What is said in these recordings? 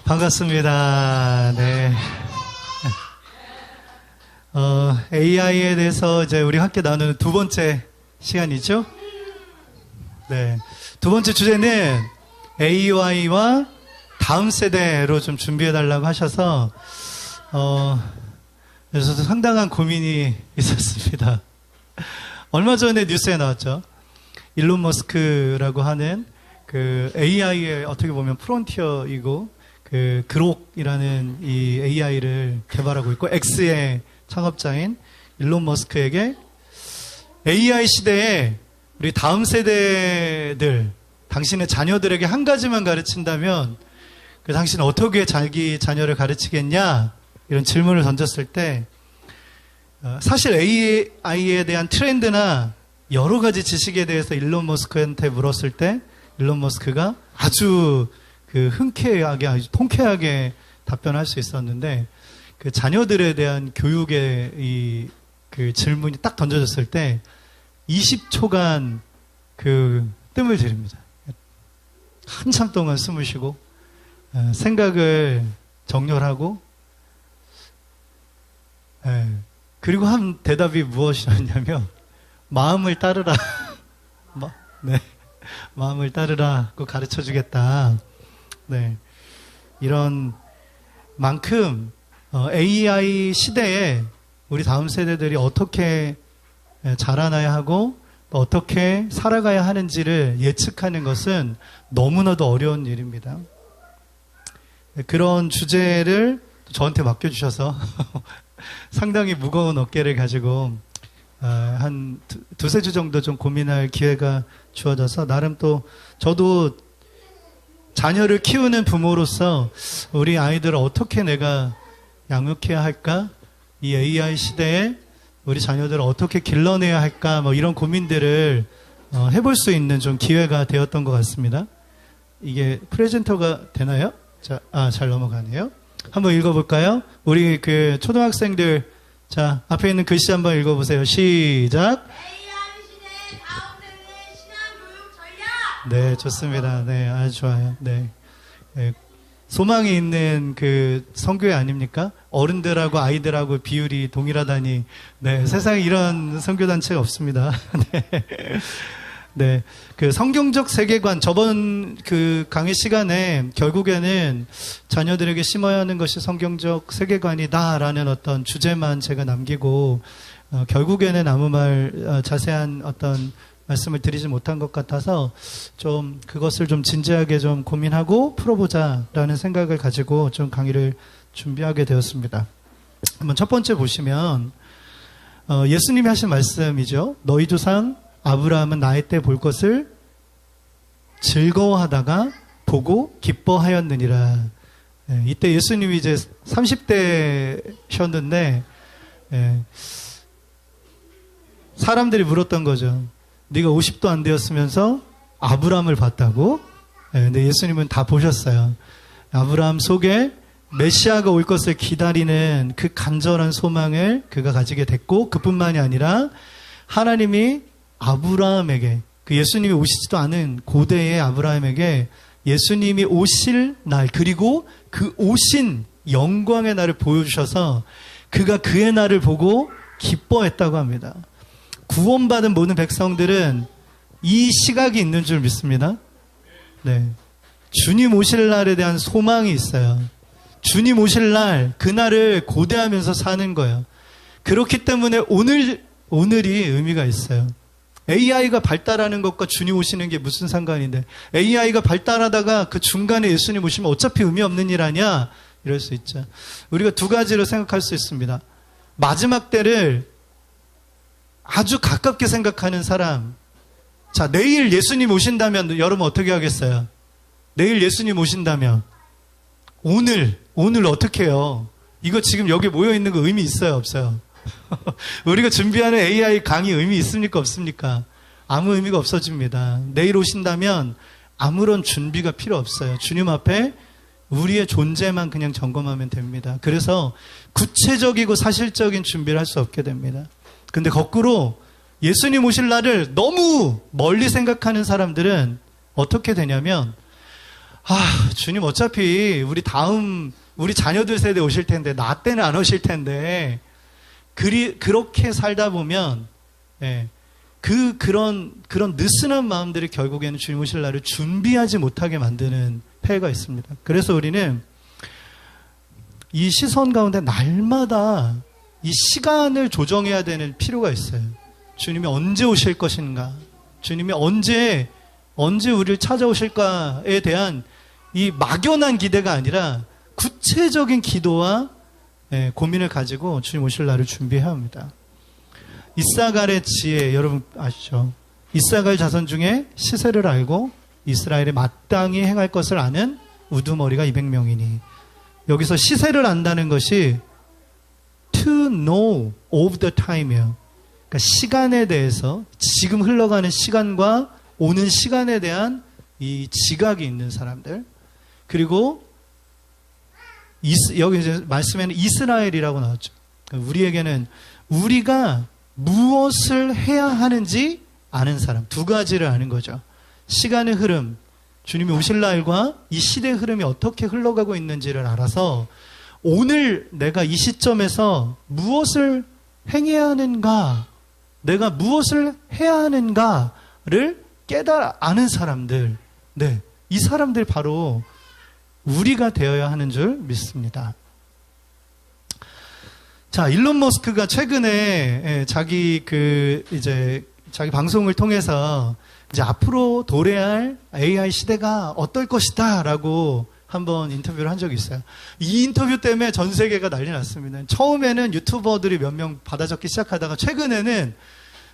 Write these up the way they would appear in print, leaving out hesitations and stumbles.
반갑습니다. 네. AI에 대해서 이제 우리 함께 나누는 두 번째 시간이죠. 네. 두 번째 주제는 AI와 다음 세대로 좀 준비해달라고 하셔서, 그래서 상당한 고민이 있었습니다. 얼마 전에 뉴스에 나왔죠. 일론 머스크라고 하는 그 AI의 어떻게 보면 프론티어이고 그 그록이라는 이 AI를 개발하고 있고 X의 창업자인 일론 머스크에게 AI 시대에 우리 다음 세대들, 당신의 자녀들에게 한 가지만 가르친다면 그 당신은 어떻게 자기 자녀를 가르치겠냐? 이런 질문을 던졌을 때 사실 AI에 대한 트렌드나 여러 가지 지식에 대해서 일론 머스크한테 물었을 때 일론 머스크가 아주 그 흔쾌하게, 아주 통쾌하게 답변할 수 있었는데 그 자녀들에 대한 교육의 그 질문이 딱 던져졌을 때 20초간 그 뜸을 들입니다. 한참 동안 숨을 쉬고 생각을 정렬하고 그리고 한 대답이 무엇이었냐면 마음을 따르라. 네. 마음을 따르라고 가르쳐 주겠다. 네. 이런 만큼 AI 시대에 우리 다음 세대들이 어떻게 자라나야 하고 또 어떻게 살아가야 하는지를 예측하는 것은 너무나도 어려운 일입니다. 그런 주제를 저한테 맡겨주셔서 상당히 무거운 어깨를 가지고 한 두세 주 정도 좀 고민할 기회가 주어져서 나름 또 저도 자녀를 키우는 부모로서 우리 아이들을 어떻게 내가 양육해야 할까? 이 AI 시대에 우리 자녀들을 어떻게 길러내야 할까? 뭐 이런 고민들을 해볼 수 있는 좀 기회가 되었던 것 같습니다. 이게 프레젠터가 되나요? 자, 잘 넘어가네요. 한번 읽어볼까요? 우리 그 초등학생들, 자, 앞에 있는 글씨 한번 읽어보세요. 시작. AI 시대의 다음 세대의 신앙교육 전략. 네, 좋습니다. 네, 아주 좋아요. 네. 네. 소망이 있는 그 선교회 아닙니까? 어른들하고 아이들하고 비율이 동일하다니. 네, 세상에 이런 선교단체가 없습니다. 네. 네. 그 성경적 세계관, 저번 그 강의 시간에 결국에는 자녀들에게 심어야 하는 것이 성경적 세계관이다라는 어떤 주제만 제가 남기고, 결국에는 아무 말, 자세한 어떤 말씀을 드리지 못한 것 같아서 좀 그것을 좀 진지하게 좀 고민하고 풀어보자라는 생각을 가지고 좀 강의를 준비하게 되었습니다. 한번 첫 번째 보시면, 예수님이 하신 말씀이죠. 너희 조상 아브라함은 나의 때 볼 것을 즐거워하다가 보고 기뻐하였느니라. 이때 예수님이 이제 30대셨는데 사람들이 물었던 거죠. 네가 50도 안 되었으면서 아브라함을 봤다고? 근데 예수님은 다 보셨어요. 아브라함 속에 메시아가 올 것을 기다리는 그 간절한 소망을 그가 가지게 됐고, 그뿐만이 아니라 하나님이 아브라함에게, 그 예수님이 오시지도 않은 고대의 아브라함에게 예수님이 오실 날, 그리고 그 오신 영광의 날을 보여주셔서 그가 그의 날을 보고 기뻐했다고 합니다. 구원받은 모든 백성들은 이 시각이 있는 줄 믿습니다. 네. 주님 오실 날에 대한 소망이 있어요. 주님 오실 날, 그날을 고대하면서 사는 거예요. 그렇기 때문에 오늘이 의미가 있어요. AI가 발달하는 것과 주님 오시는 게 무슨 상관인데, AI가 발달하다가 그 중간에 예수님 오시면 어차피 의미 없는 일 아니야? 이럴 수 있죠. 우리가 두 가지로 생각할 수 있습니다. 마지막 때를 아주 가깝게 생각하는 사람. 자, 내일 예수님 오신다면 여러분 어떻게 하겠어요? 내일 예수님 오신다면 오늘 어떻게 해요? 이거 지금 여기 모여있는 거 의미 있어요, 없어요? 우리가 준비하는 AI 강의 의미 있습니까, 없습니까? 아무 의미가 없어집니다. 내일 오신다면 아무런 준비가 필요 없어요. 주님 앞에 우리의 존재만 그냥 점검하면 됩니다. 그래서 구체적이고 사실적인 준비를 할 수 없게 됩니다. 근데 거꾸로 예수님 오실 날을 너무 멀리 생각하는 사람들은 어떻게 되냐면, 주님 어차피 우리 자녀들 세대 오실 텐데, 나 때는 안 오실 텐데, 그렇게 살다 보면, 예, 그런 느슨한 마음들이 결국에는 주님 오실 날을 준비하지 못하게 만드는 폐해가 있습니다. 그래서 우리는 이 시선 가운데 날마다 이 시간을 조정해야 되는 필요가 있어요. 주님이 언제 오실 것인가? 주님이 언제 우리를 찾아오실까에 대한 이 막연한 기대가 아니라 구체적인 기도와 고민을 가지고 주님 오실 날을 준비해야 합니다. 이사갈의 지혜 여러분 아시죠? 이사갈 자손 중에 시세를 알고 이스라엘에 마땅히 행할 것을 아는 우두머리가 200명이니 여기서 시세를 안다는 것이 to know of the time이에요. 그러니까 시간에 대해서 지금 흘러가는 시간과 오는 시간에 대한 이 지각이 있는 사람들 그리고 여기 이제 말씀에는 이스라엘이라고 나왔죠. 우리에게는 우리가 무엇을 해야 하는지 아는 사람 두 가지를 아는 거죠. 시간의 흐름 주님이 오실 날과 이 시대의 흐름이 어떻게 흘러가고 있는지를 알아서 오늘 내가 이 시점에서 무엇을 행해야 하는가 내가 무엇을 해야 하는가를 아는 사람들 네, 이 사람들 바로 우리가 되어야 하는 줄 믿습니다. 자, 일론 머스크가 최근에 자기 방송을 통해서 이제 앞으로 도래할 AI 시대가 어떨 것이다라고 한번 인터뷰를 한 적이 있어요. 이 인터뷰 때문에 전 세계가 난리 났습니다. 처음에는 유튜버들이 몇 명 받아 적기 시작하다가 최근에는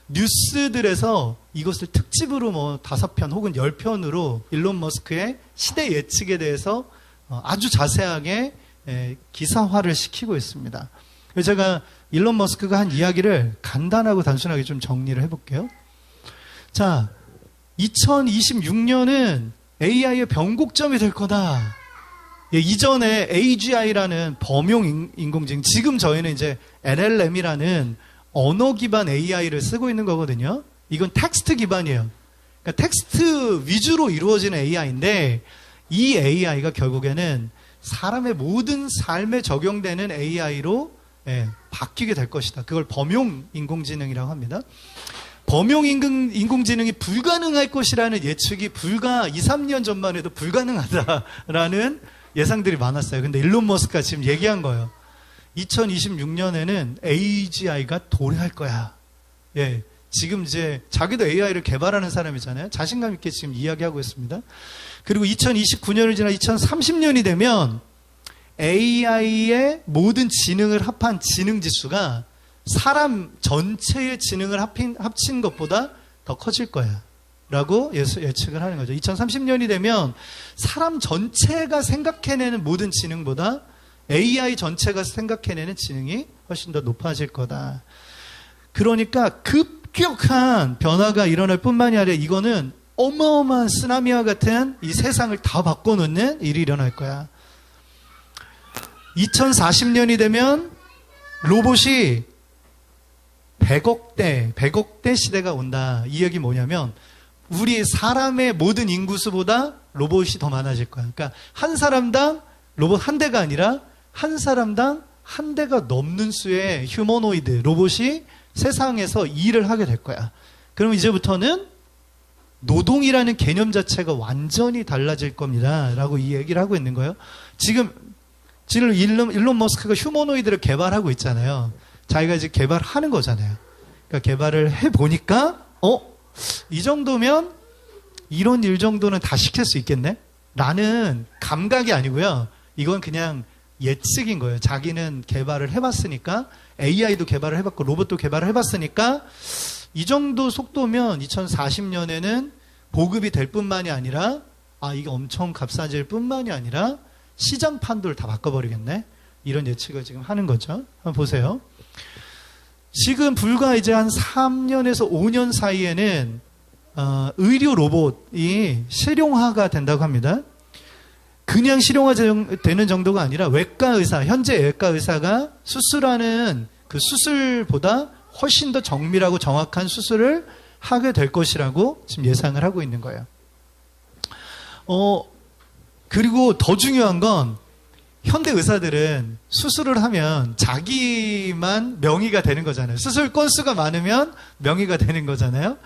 뉴스들에서 이것을 특집으로 5편 혹은 10편으로 일론 머스크의 시대 예측에 대해서 아주 자세하게 기사화를 시키고 있습니다. 제가 일론 머스크가 한 이야기를 간단하고 단순하게 좀 정리를 해볼게요. 자, 2026년은 AI의 변곡점이 될 거다. 이전에 AGI라는 범용 인공지능, 지금 저희는 이제 LLM이라는 언어 기반 AI를 쓰고 있는 거거든요. 이건 텍스트 기반이에요. 그러니까 텍스트 위주로 이루어지는 AI인데 이 AI가 결국에는 사람의 모든 삶에 적용되는 AI로 바뀌게 될 것이다. 그걸 범용 인공지능이라고 합니다. 범용 인공지능이 불가능할 것이라는 예측이 불과 2, 3년 전만 해도 불가능하다라는 예상들이 많았어요. 근데 일론 머스크가 지금 얘기한 거예요. 2026년에는 AGI가 도래할 거야. 예. 지금 이제 자기도 AI를 개발하는 사람이잖아요. 자신감 있게 지금 이야기하고 있습니다. 그리고 2029년을 지나 2030년이 되면 AI의 모든 지능을 합한 지능 지수가 사람 전체의 지능을 합친 것보다 더 커질 거야. 라고 예측을 하는 거죠. 2030년이 되면 사람 전체가 생각해내는 모든 지능보다 AI 전체가 생각해내는 지능이 훨씬 더 높아질 거다. 그러니까 급격한 변화가 일어날 뿐만이 아니라 이거는 어마어마한 쓰나미와 같은 이 세상을 다 바꿔놓는 일이 일어날 거야. 2040년이 되면 로봇이 100억대 시대가 온다. 이 얘기 뭐냐면 우리 사람의 모든 인구수보다 로봇이 더 많아질 거야. 그러니까 한 사람당 로봇 한 대가 아니라 한 사람당 한 대가 넘는 수의 휴머노이드, 로봇이 세상에서 일을 하게 될 거야. 그럼 이제부터는 노동이라는 개념 자체가 완전히 달라질 겁니다. 라고 이 얘기를 하고 있는 거예요. 지금 일론 머스크가 휴머노이드를 개발하고 있잖아요. 자기가 이제 개발하는 거잖아요. 그러니까 개발을 해보니까, 이 정도면 이런 일 정도는 다 시킬 수 있겠네? 라는 감각이 아니고요. 이건 그냥 예측인 거예요. 자기는 개발을 해봤으니까, AI도 개발을 해봤고, 로봇도 개발을 해봤으니까, 이 정도 속도면 2040년에는 보급이 될 뿐만이 아니라, 이게 엄청 값싸질 뿐만이 아니라, 시장 판도를 다 바꿔버리겠네? 이런 예측을 지금 하는 거죠. 한번 보세요. 지금 불과 이제 한 3년에서 5년 사이에는 의료 로봇이 실용화가 된다고 합니다. 그냥 실용화되는 정도가 아니라 외과 의사, 현재 외과 의사가 수술하는 그 수술보다 훨씬 더 정밀하고 정확한 수술을 하게 될 것이라고 지금 예상을 하고 있는 거예요. 그리고 더 중요한 건 현대 의사들은 수술을 하면 자기만 명의가 되는 거잖아요. 수술 건수가 많으면 명의가 되는 거잖아요.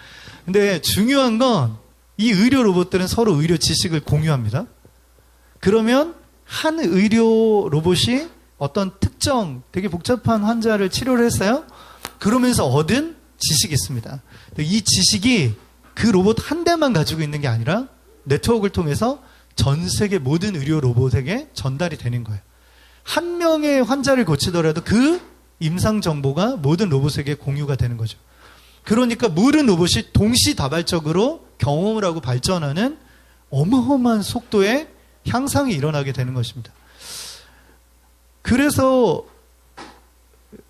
근데 중요한 건 이 의료 로봇들은 서로 의료 지식을 공유합니다. 그러면 한 의료 로봇이 어떤 특정 되게 복잡한 환자를 치료를 했어요. 그러면서 얻은 지식이 있습니다. 이 지식이 그 로봇 한 대만 가지고 있는 게 아니라 네트워크를 통해서 전 세계 모든 의료 로봇에게 전달이 되는 거예요. 한 명의 환자를 고치더라도 그 임상 정보가 모든 로봇에게 공유가 되는 거죠. 그러니까 모든 로봇이 동시다발적으로 경험을 하고 발전하는 어마어마한 속도의 향상이 일어나게 되는 것입니다. 그래서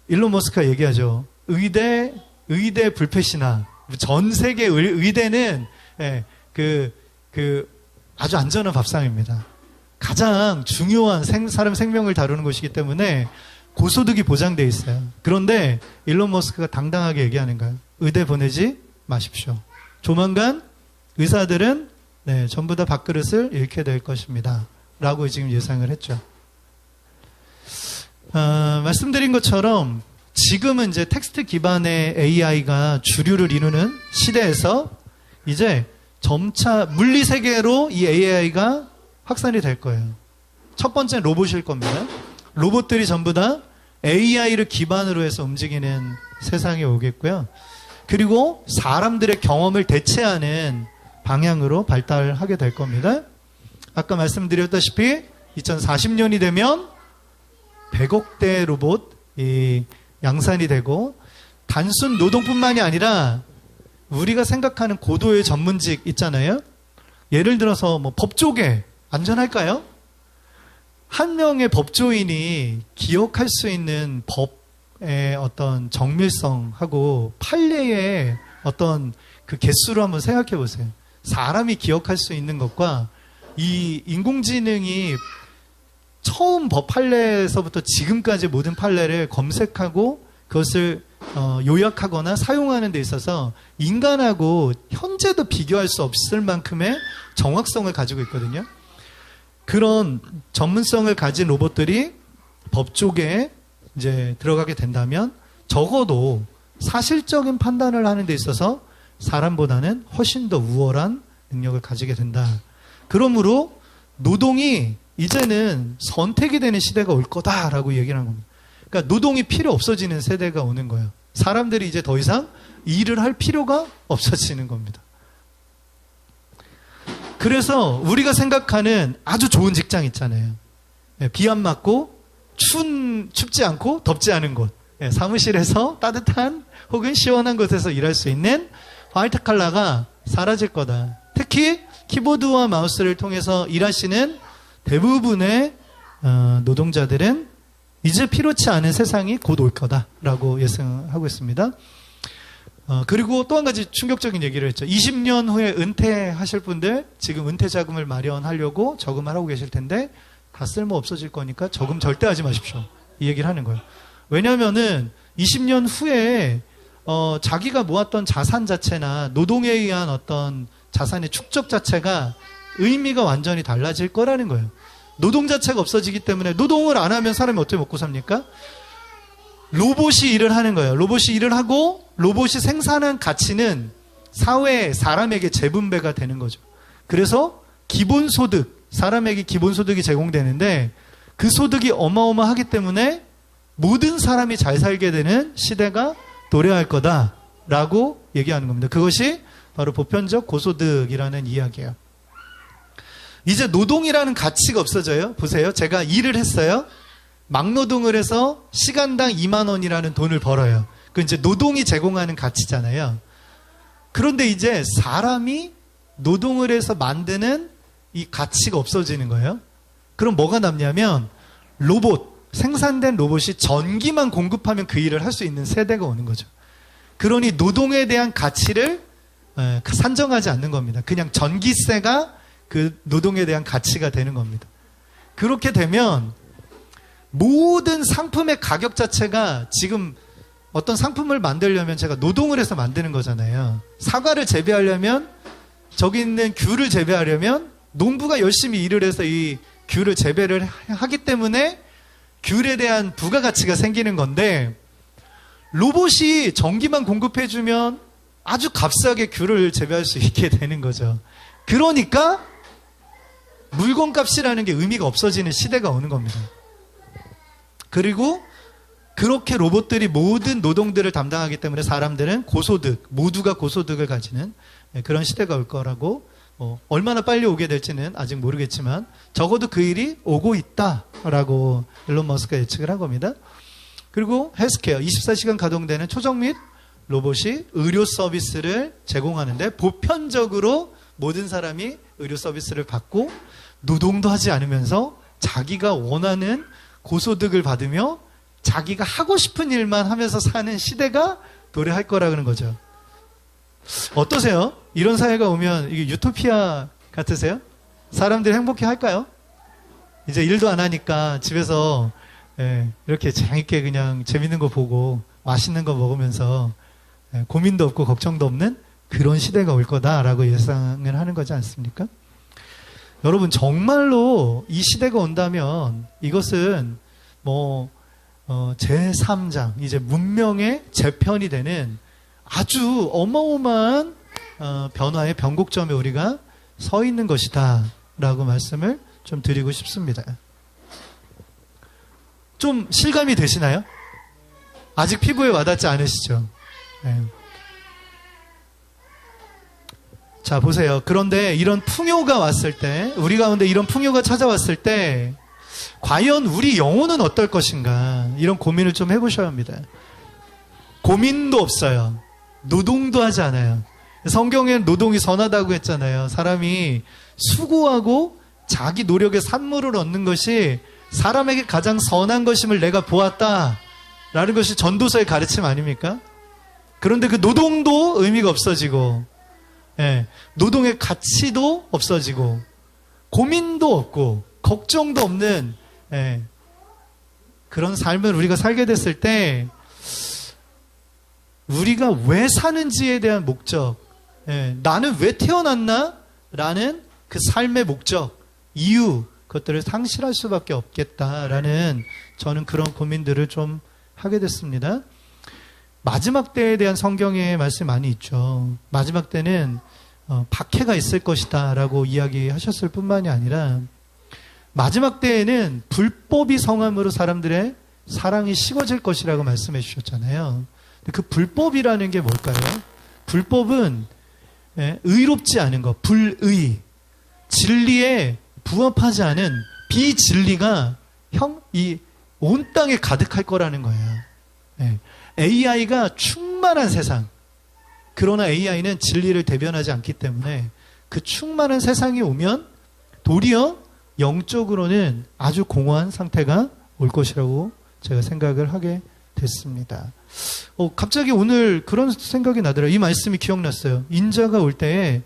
일론 머스크가 얘기하죠. 의대 불패시나 전 세계 의대는 아주 안전한 밥상입니다. 가장 중요한 사람 생명을 다루는 것이기 때문에 고소득이 보장되어 있어요. 그런데 일론 머스크가 당당하게 얘기하는 거예요. 의대 보내지 마십시오. 조만간 의사들은 전부 다 밥그릇을 잃게 될 것입니다. 라고 지금 예상을 했죠. 말씀드린 것처럼 지금은 이제 텍스트 기반의 AI가 주류를 이루는 시대에서 이제 점차 물리 세계로 이 AI가 확산이 될 거예요. 첫 번째는 로봇일 겁니다. 로봇들이 전부 다 AI를 기반으로 해서 움직이는 세상에 오겠고요. 그리고 사람들의 경험을 대체하는 방향으로 발달하게 될 겁니다. 아까 말씀드렸다시피 2040년이 되면 100억 대 로봇이 양산이 되고 단순 노동뿐만이 아니라 우리가 생각하는 고도의 전문직 있잖아요. 예를 들어서 뭐 법조계 안전할까요? 한 명의 법조인이 기억할 수 있는 법의 어떤 정밀성하고 판례의 어떤 그 개수로 한번 생각해 보세요. 사람이 기억할 수 있는 것과 이 인공지능이 처음 법 판례에서부터 지금까지 모든 판례를 검색하고 그것을 요약하거나 사용하는 데 있어서 인간하고 현재도 비교할 수 없을 만큼의 정확성을 가지고 있거든요. 그런 전문성을 가진 로봇들이 법 쪽에 이제 들어가게 된다면 적어도 사실적인 판단을 하는 데 있어서 사람보다는 훨씬 더 우월한 능력을 가지게 된다. 그러므로 노동이 이제는 선택이 되는 시대가 올 거다라고 얘기를 하는 겁니다. 그러니까 노동이 필요 없어지는 세대가 오는 거예요. 사람들이 이제 더 이상 일을 할 필요가 없어지는 겁니다. 그래서 우리가 생각하는 아주 좋은 직장 있잖아요. 비 안 맞고 춥지 않고 덥지 않은 곳. 사무실에서 따뜻한 혹은 시원한 곳에서 일할 수 있는 화이트 칼라가 사라질 거다. 특히 키보드와 마우스를 통해서 일하시는 대부분의 노동자들은 이제 필요치 않은 세상이 곧 올 거다라고 예상하고 있습니다. 그리고 또 한 가지 충격적인 얘기를 했죠. 20년 후에 은퇴하실 분들 지금 은퇴 자금을 마련하려고 저금을 하고 계실 텐데 다 쓸모 없어질 거니까 저금 절대 하지 마십시오. 이 얘기를 하는 거예요. 왜냐하면은 20년 후에 자기가 모았던 자산 자체나 노동에 의한 어떤 자산의 축적 자체가 의미가 완전히 달라질 거라는 거예요. 노동 자체가 없어지기 때문에 노동을 안 하면 사람이 어떻게 먹고 삽니까? 로봇이 일을 하는 거예요. 로봇이 일을 하고 로봇이 생산한 가치는 사회에 사람에게 재분배가 되는 거죠. 그래서 기본소득, 사람에게 기본소득이 제공되는데 그 소득이 어마어마하기 때문에 모든 사람이 잘 살게 되는 시대가 도래할 거다라고 얘기하는 겁니다. 그것이 바로 보편적 고소득이라는 이야기예요. 이제 노동이라는 가치가 없어져요. 보세요. 제가 일을 했어요. 막노동을 해서 시간당 2만 원이라는 돈을 벌어요. 그 이제 노동이 제공하는 가치잖아요. 그런데 이제 사람이 노동을 해서 만드는 이 가치가 없어지는 거예요. 그럼 뭐가 남냐면 생산된 로봇이 전기만 공급하면 그 일을 할 수 있는 세대가 오는 거죠. 그러니 노동에 대한 가치를 산정하지 않는 겁니다. 그냥 전기세가 그 노동에 대한 가치가 되는 겁니다. 그렇게 되면 모든 상품의 가격 자체가 지금 어떤 상품을 만들려면 제가 노동을 해서 만드는 거잖아요. 사과를 재배하려면 저기 있는 귤을 재배하려면 농부가 열심히 일을 해서 이 귤을 재배를 하기 때문에 귤에 대한 부가가치가 생기는 건데, 로봇이 전기만 공급해주면 아주 값싸게 귤을 재배할 수 있게 되는 거죠. 그러니까 물건값이라는 게 의미가 없어지는 시대가 오는 겁니다. 그리고 그렇게 로봇들이 모든 노동들을 담당하기 때문에 사람들은 고소득, 모두가 고소득을 가지는 그런 시대가 올 거라고, 얼마나 빨리 오게 될지는 아직 모르겠지만 적어도 그 일이 오고 있다라고 일론 머스크가 예측을 한 겁니다. 그리고 헬스케어, 24시간 가동되는 초정 및 로봇이 의료 서비스를 제공하는데 보편적으로 모든 사람이 의료 서비스를 받고 노동도 하지 않으면서 자기가 원하는 고소득을 받으며 자기가 하고 싶은 일만 하면서 사는 시대가 도래할 거라는 거죠. 어떠세요? 이런 사회가 오면 이게 유토피아 같으세요? 사람들이 행복해 할까요? 이제 일도 안 하니까 집에서 이렇게 재밌게 그냥 재밌는 거 보고 맛있는 거 먹으면서 고민도 없고 걱정도 없는 그런 시대가 올 거다라고 예상을 하는 거지 않습니까? 여러분, 정말로 이 시대가 온다면 이것은 제3장, 이제 문명의 재편이 되는 아주 어마어마한 변화의 변곡점에 우리가 서 있는 것이다 라고 말씀을 좀 드리고 싶습니다. 좀 실감이 되시나요? 아직 피부에 와닿지 않으시죠? 네. 자, 보세요. 그런데 이런 풍요가 왔을 때, 우리 가운데 이런 풍요가 찾아왔을 때 과연 우리 영혼은 어떨 것인가, 이런 고민을 좀 해보셔야 합니다. 고민도 없어요. 노동도 하지 않아요. 성경에는 노동이 선하다고 했잖아요. 사람이 수고하고 자기 노력의 산물을 얻는 것이 사람에게 가장 선한 것임을 내가 보았다 라는 것이 전도서의 가르침 아닙니까? 그런데 그 노동도 의미가 없어지고, 노동의 가치도 없어지고, 고민도 없고 걱정도 없는 그런 삶을 우리가 살게 됐을 때 우리가 왜 사는지에 대한 목적, 나는 왜 태어났나? 라는 그 삶의 목적, 이유, 그것들을 상실할 수밖에 없겠다라는, 저는 그런 고민들을 좀 하게 됐습니다. 마지막 때에 대한 성경의 말씀이 많이 있죠. 마지막 때는 박해가 있을 것이다 라고 이야기하셨을 뿐만이 아니라 마지막 때에는 불법이 성함으로 사람들의 사랑이 식어질 것이라고 말씀해 주셨잖아요. 그 불법이라는 게 뭘까요? 불법은 의롭지 않은 것, 불의, 진리에 부합하지 않은 비진리가 이 온 땅에 가득할 거라는 거예요. AI가 충만한 세상, 그러나 AI는 진리를 대변하지 않기 때문에 그 충만한 세상이 오면 도리어 영적으로는 아주 공허한 상태가 올 것이라고 제가 생각을 하게 됐습니다. 갑자기 오늘 그런 생각이 나더라고요. 이 말씀이 기억났어요. 인자가 올 때에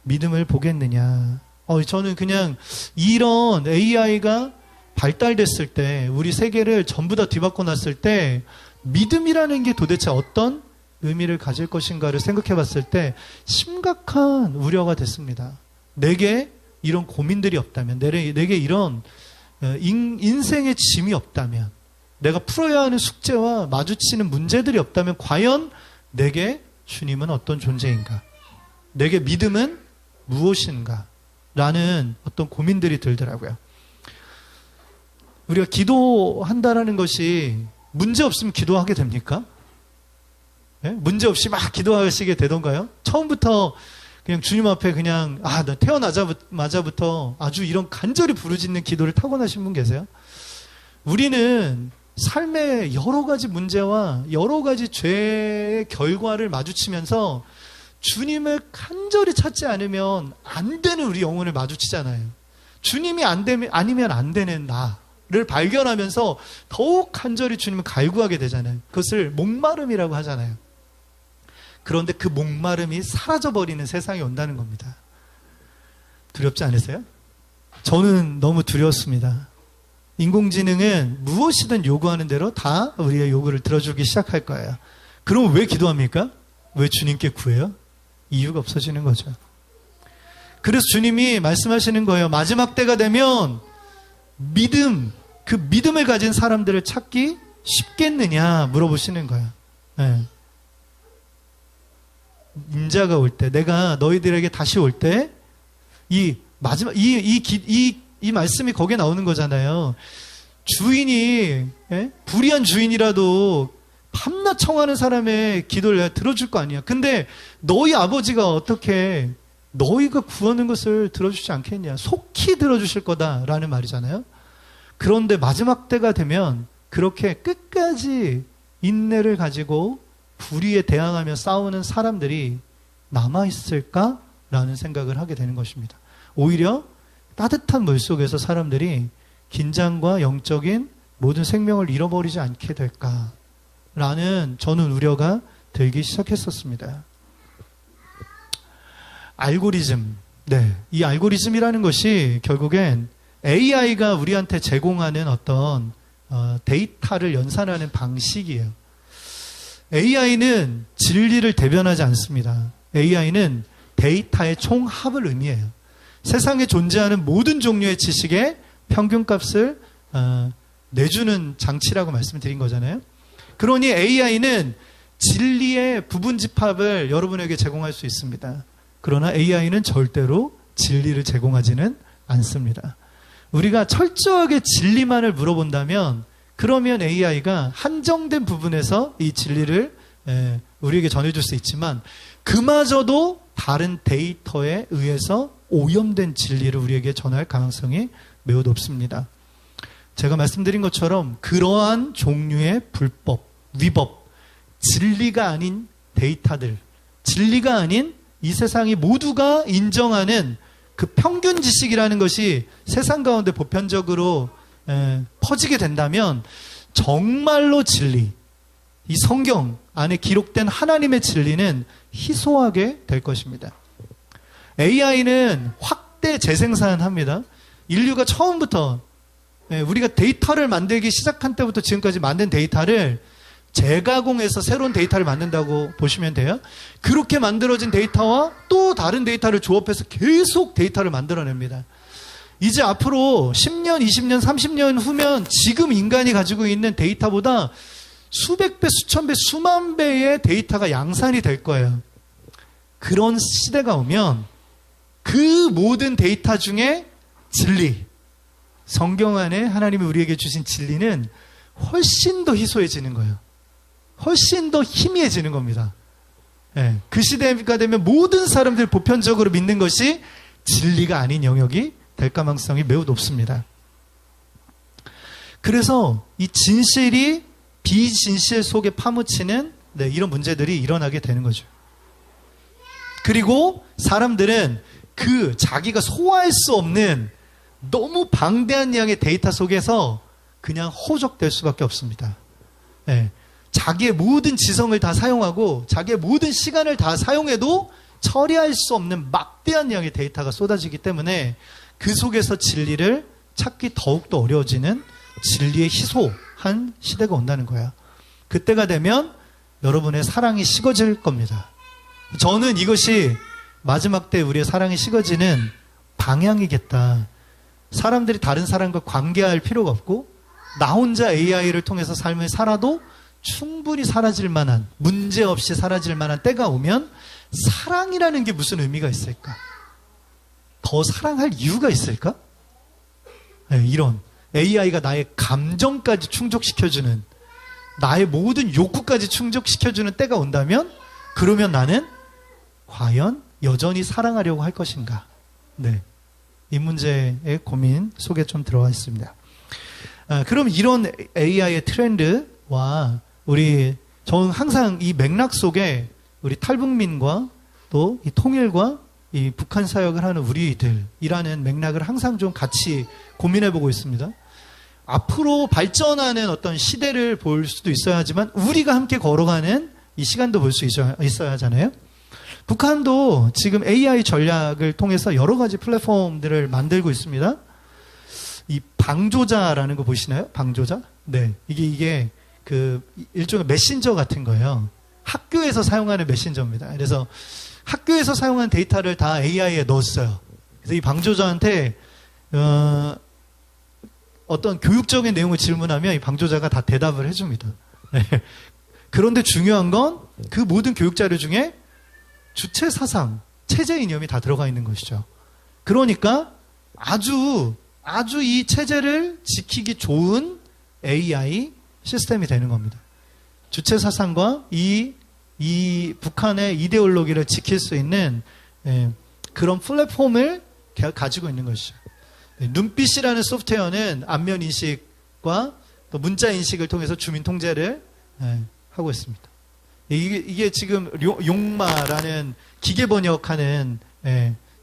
믿음을 보겠느냐. 저는 그냥 이런 AI가 발달됐을 때, 우리 세계를 전부 다 뒤바꿔 놨을 때 믿음이라는 게 도대체 어떤 의미를 가질 것인가를 생각해 봤을 때 심각한 우려가 됐습니다. 내게 이런 고민들이 없다면, 내게 이런 인생의 짐이 없다면, 내가 풀어야 하는 숙제와 마주치는 문제들이 없다면 과연 내게 주님은 어떤 존재인가? 내게 믿음은 무엇인가? 라는 어떤 고민들이 들더라고요. 우리가 기도한다라는 것이 문제 없으면 기도하게 됩니까? 문제 없이 막 기도하시게 되던가요? 처음부터 그냥 주님 앞에 그냥 나 태어나자마자부터 아주 이런 간절히 부르짖는 기도를 타고나신 분 계세요? 우리는 삶의 여러 가지 문제와 여러 가지 죄의 결과를 마주치면서 주님을 간절히 찾지 않으면 안 되는 우리 영혼을 마주치잖아요. 주님이 아니면 안 되는 나를 발견하면서 더욱 간절히 주님을 갈구하게 되잖아요. 그것을 목마름이라고 하잖아요. 그런데 그 목마름이 사라져버리는 세상이 온다는 겁니다. 두렵지 않으세요? 저는 너무 두려웠습니다. 인공지능은 무엇이든 요구하는 대로 다 우리의 요구를 들어주기 시작할 거예요. 그럼 왜 기도합니까? 왜 주님께 구해요? 이유가 없어지는 거죠. 그래서 주님이 말씀하시는 거예요. 마지막 때가 되면 그 믿음을 가진 사람들을 찾기 쉽겠느냐 물어보시는 거예요. 네. 인자가 올 때, 내가 너희들에게 다시 올 때, 이 마지막, 이 말씀이 거기에 나오는 거잖아요. 주인이, 불의한 주인이라도 밤낮 청하는 사람의 기도를 내가 들어줄 거 아니야. 근데 너희 아버지가 어떻게 너희가 구하는 것을 들어주지 않겠냐. 속히 들어주실 거다라는 말이잖아요. 그런데 마지막 때가 되면 그렇게 끝까지 인내를 가지고 불의에 대항하며 싸우는 사람들이 남아있을까라는 생각을 하게 되는 것입니다. 오히려 따뜻한 물속에서 사람들이 긴장과 영적인 모든 생명을 잃어버리지 않게 될까라는 저는 우려가 들기 시작했었습니다. 알고리즘. 네. 이 알고리즘이라는 것이 결국엔 AI가 우리한테 제공하는 어떤 데이터를 연산하는 방식이에요. AI는 진리를 대변하지 않습니다. AI는 데이터의 총합을 의미해요. 세상에 존재하는 모든 종류의 지식의 평균값을 내주는 장치라고 말씀드린 거잖아요. 그러니 AI는 진리의 부분 집합을 여러분에게 제공할 수 있습니다. 그러나 AI는 절대로 진리를 제공하지는 않습니다. 우리가 철저하게 진리만을 물어본다면 그러면 AI가 한정된 부분에서 이 진리를 우리에게 전해줄 수 있지만 그마저도 다른 데이터에 의해서 오염된 진리를 우리에게 전할 가능성이 매우 높습니다. 제가 말씀드린 것처럼 그러한 종류의 불법, 위법, 진리가 아닌 데이터들, 진리가 아닌 이 세상이 모두가 인정하는 그 평균 지식이라는 것이 세상 가운데 보편적으로 퍼지게 된다면 정말로 진리, 이 성경 안에 기록된 하나님의 진리는 희소하게 될 것입니다. AI는 확대 재생산합니다. 인류가 처음부터 우리가 데이터를 만들기 시작한 때부터 지금까지 만든 데이터를 재가공해서 새로운 데이터를 만든다고 보시면 돼요. 그렇게 만들어진 데이터와 또 다른 데이터를 조합해서 계속 데이터를 만들어냅니다. 이제 앞으로 10년, 20년, 30년 후면 지금 인간이 가지고 있는 데이터보다 수백 배, 수천 배, 수만 배의 데이터가 양산이 될 거예요. 그런 시대가 오면 그 모든 데이터 중에 진리, 성경 안에 하나님이 우리에게 주신 진리는 훨씬 더 희소해지는 거예요. 훨씬 더 희미해지는 겁니다. 네, 그 시대가 되면 모든 사람들이 보편적으로 믿는 것이 진리가 아닌 영역이 될 가능성이 매우 높습니다. 그래서 이 진실이 비진실 속에 파묻히는 이런 문제들이 일어나게 되는 거죠. 그리고 사람들은 그 자기가 소화할 수 없는 너무 방대한 양의 데이터 속에서 그냥 허우적될 수밖에 없습니다. 네. 자기의 모든 지성을 다 사용하고 자기의 모든 시간을 다 사용해도 처리할 수 없는 막대한 양의 데이터가 쏟아지기 때문에 그 속에서 진리를 찾기 더욱더 어려워지는 진리의 희소한 시대가 온다는 거야. 그때가 되면 여러분의 사랑이 식어질 겁니다. 저는 이것이 마지막 때 우리의 사랑이 식어지는 방향이겠다. 사람들이 다른 사람과 관계할 필요가 없고 나 혼자 AI를 통해서 삶을 살아도 충분히 사라질 만한, 문제없이 사라질 만한 때가 오면 사랑이라는 게 무슨 의미가 있을까? 더 사랑할 이유가 있을까? 네, 이런 AI가 나의 감정까지 충족시켜주는, 나의 모든 욕구까지 충족시켜주는 때가 온다면 그러면 나는 과연 여전히 사랑하려고 할 것인가? 네, 이 문제의 고민 속에 좀 들어가 있습니다. 그럼 이런 AI의 트렌드와 저는 항상 이 맥락 속에 우리 탈북민과 또 이 통일과 이 북한 사역을 하는 우리들이라는 맥락을 항상 좀 같이 고민해보고 있습니다. 앞으로 발전하는 어떤 시대를 볼 수도 있어야 하지만 우리가 함께 걸어가는 이 시간도 볼 수 있어야 하잖아요. 북한도 지금 AI 전략을 통해서 여러 가지 플랫폼들을 만들고 있습니다. 이 방조자라는 거 보시나요? 방조자? 네. 이게 그 일종의 메신저 같은 거예요. 학교에서 사용하는 메신저입니다. 그래서 학교에서 사용한 데이터를 다 AI에 넣었어요. 그래서 이 방조자한테 어떤 교육적인 내용을 질문하면 이 방조자가 다 대답을 해줍니다. 네. 그런데 중요한 건 그 모든 교육 자료 중에 주체 사상, 체제 이념이 다 들어가 있는 것이죠. 그러니까 아주 이 체제를 지키기 좋은 AI 시스템이 되는 겁니다. 주체 사상과 이 북한의 이데올로기를 지킬 수 있는 그런 플랫폼을 가지고 있는 것이죠. 눈빛이라는 소프트웨어는 안면 인식과 또 문자 인식을 통해서 주민 통제를 하고 있습니다. 이게 지금 용마라는 기계 번역하는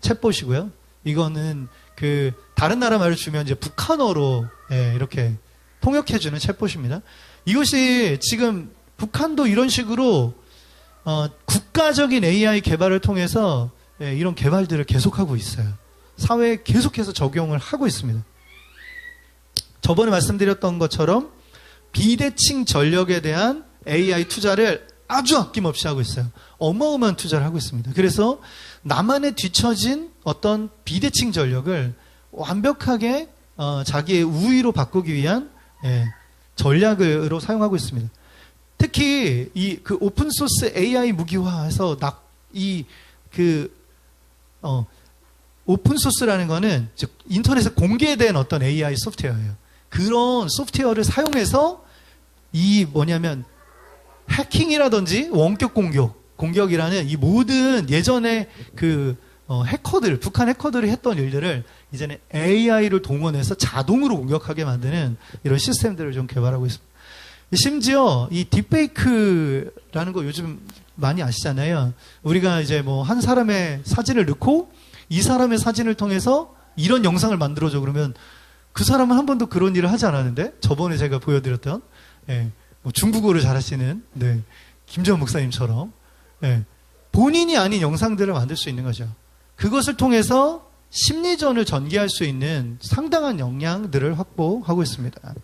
챗봇이고요. 이거는 그 다른 나라 말을 주면 이제 북한어로 이렇게 통역해주는 챗봇입니다. 이것이 지금 북한도 이런 식으로 국가적인 AI 개발을 통해서 이런 개발들을 계속하고 있어요. 사회에 계속해서 적용을 하고 있습니다. 저번에 말씀드렸던 것처럼 비대칭 전력에 대한 AI 투자를 아주 아낌없이 하고 있어요. 어마어마한 투자를 하고 있습니다. 그래서 남한에 뒤처진 어떤 비대칭 전력을 완벽하게 자기의 우위로 바꾸기 위한 전략으로 사용하고 있습니다. 특히 그 오픈 소스 AI 무기화해서 오픈 소스라는 거는 인터넷에 공개된 어떤 AI 소프트웨어예요. 그런 소프트웨어를 사용해서 해킹이라든지 원격 공격이라는 이 모든 예전에 북한 해커들이 했던 일들을 이제는 AI를 동원해서 자동으로 공격하게 만드는 이런 시스템들을 좀 개발하고 있습니다. 심지어 이 딥페이크라는 거 요즘 많이 아시잖아요. 우리가 이제 한 사람의 사진을 넣고 이 사람의 사진을 통해서 이런 영상을 만들어줘 그러면 그 사람은 한 번도 그런 일을 하지 않았는데 저번에 제가 보여드렸던 중국어를 잘하시는 김재원 목사님처럼 본인이 아닌 영상들을 만들 수 있는 거죠. 그것을 통해서 심리전을 전개할 수 있는 상당한 역량들을 확보하고 있습니다.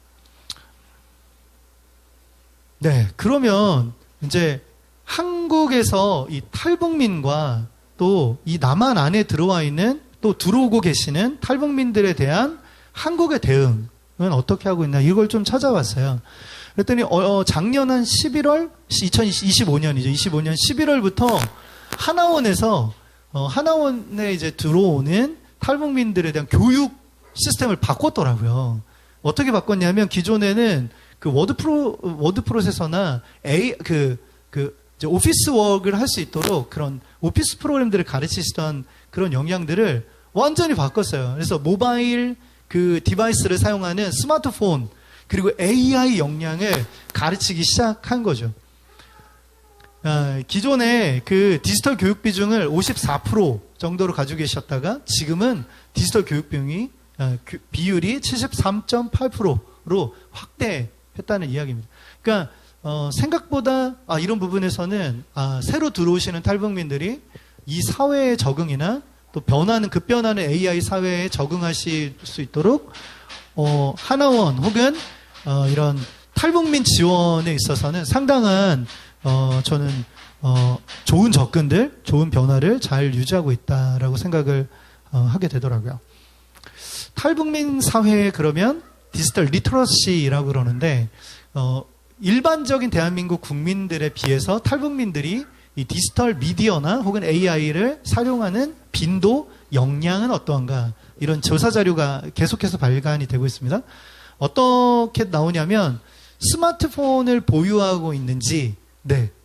그러면 이제 한국에서 이 탈북민과 또 이 남한 안에 들어와 있는 또 들어오고 계시는 탈북민들에 대한 한국의 대응은 어떻게 하고 있나 이걸 좀 찾아봤어요. 그랬더니 작년 한 11월 2025년이죠. 25년 11월부터 하나원에서 하나원에 이제 들어오는 탈북민들에 대한 교육 시스템을 바꿨더라고요. 어떻게 바꿨냐면 기존에는 그 워드 프로세서나 이제 오피스 워크를 할 수 있도록 그런 오피스 프로그램들을 가르치시던 그런 역량들을 완전히 바꿨어요. 그래서 모바일 그 디바이스를 사용하는 스마트폰 그리고 AI 역량을 가르치기 시작한 거죠. 기존에 그 디지털 교육 비중을 54% 정도로 가지고 계셨다가 지금은 디지털 교육 비율이 73.8%로 확대했다는 이야기입니다. 그러니까 생각보다 이런 부분에서는 새로 들어오시는 탈북민들이 이 사회의 적응이나 또 급변하는 AI 사회에 적응하실 수 있도록 하나원 혹은 이런 탈북민 지원에 있어서는 상당한 저는 좋은 접근들, 좋은 변화를 잘 유지하고 있다라고 생각을 하게 되더라고요. 탈북민 사회에 그러면 디지털 리터러시라고 그러는데 일반적인 대한민국 국민들에 비해서 탈북민들이 이 디지털 미디어나 혹은 AI를 사용하는 빈도, 역량은 어떠한가 이런 조사 자료가 계속해서 발간이 되고 있습니다. 어떻게 나오냐면 스마트폰을 보유하고 있는지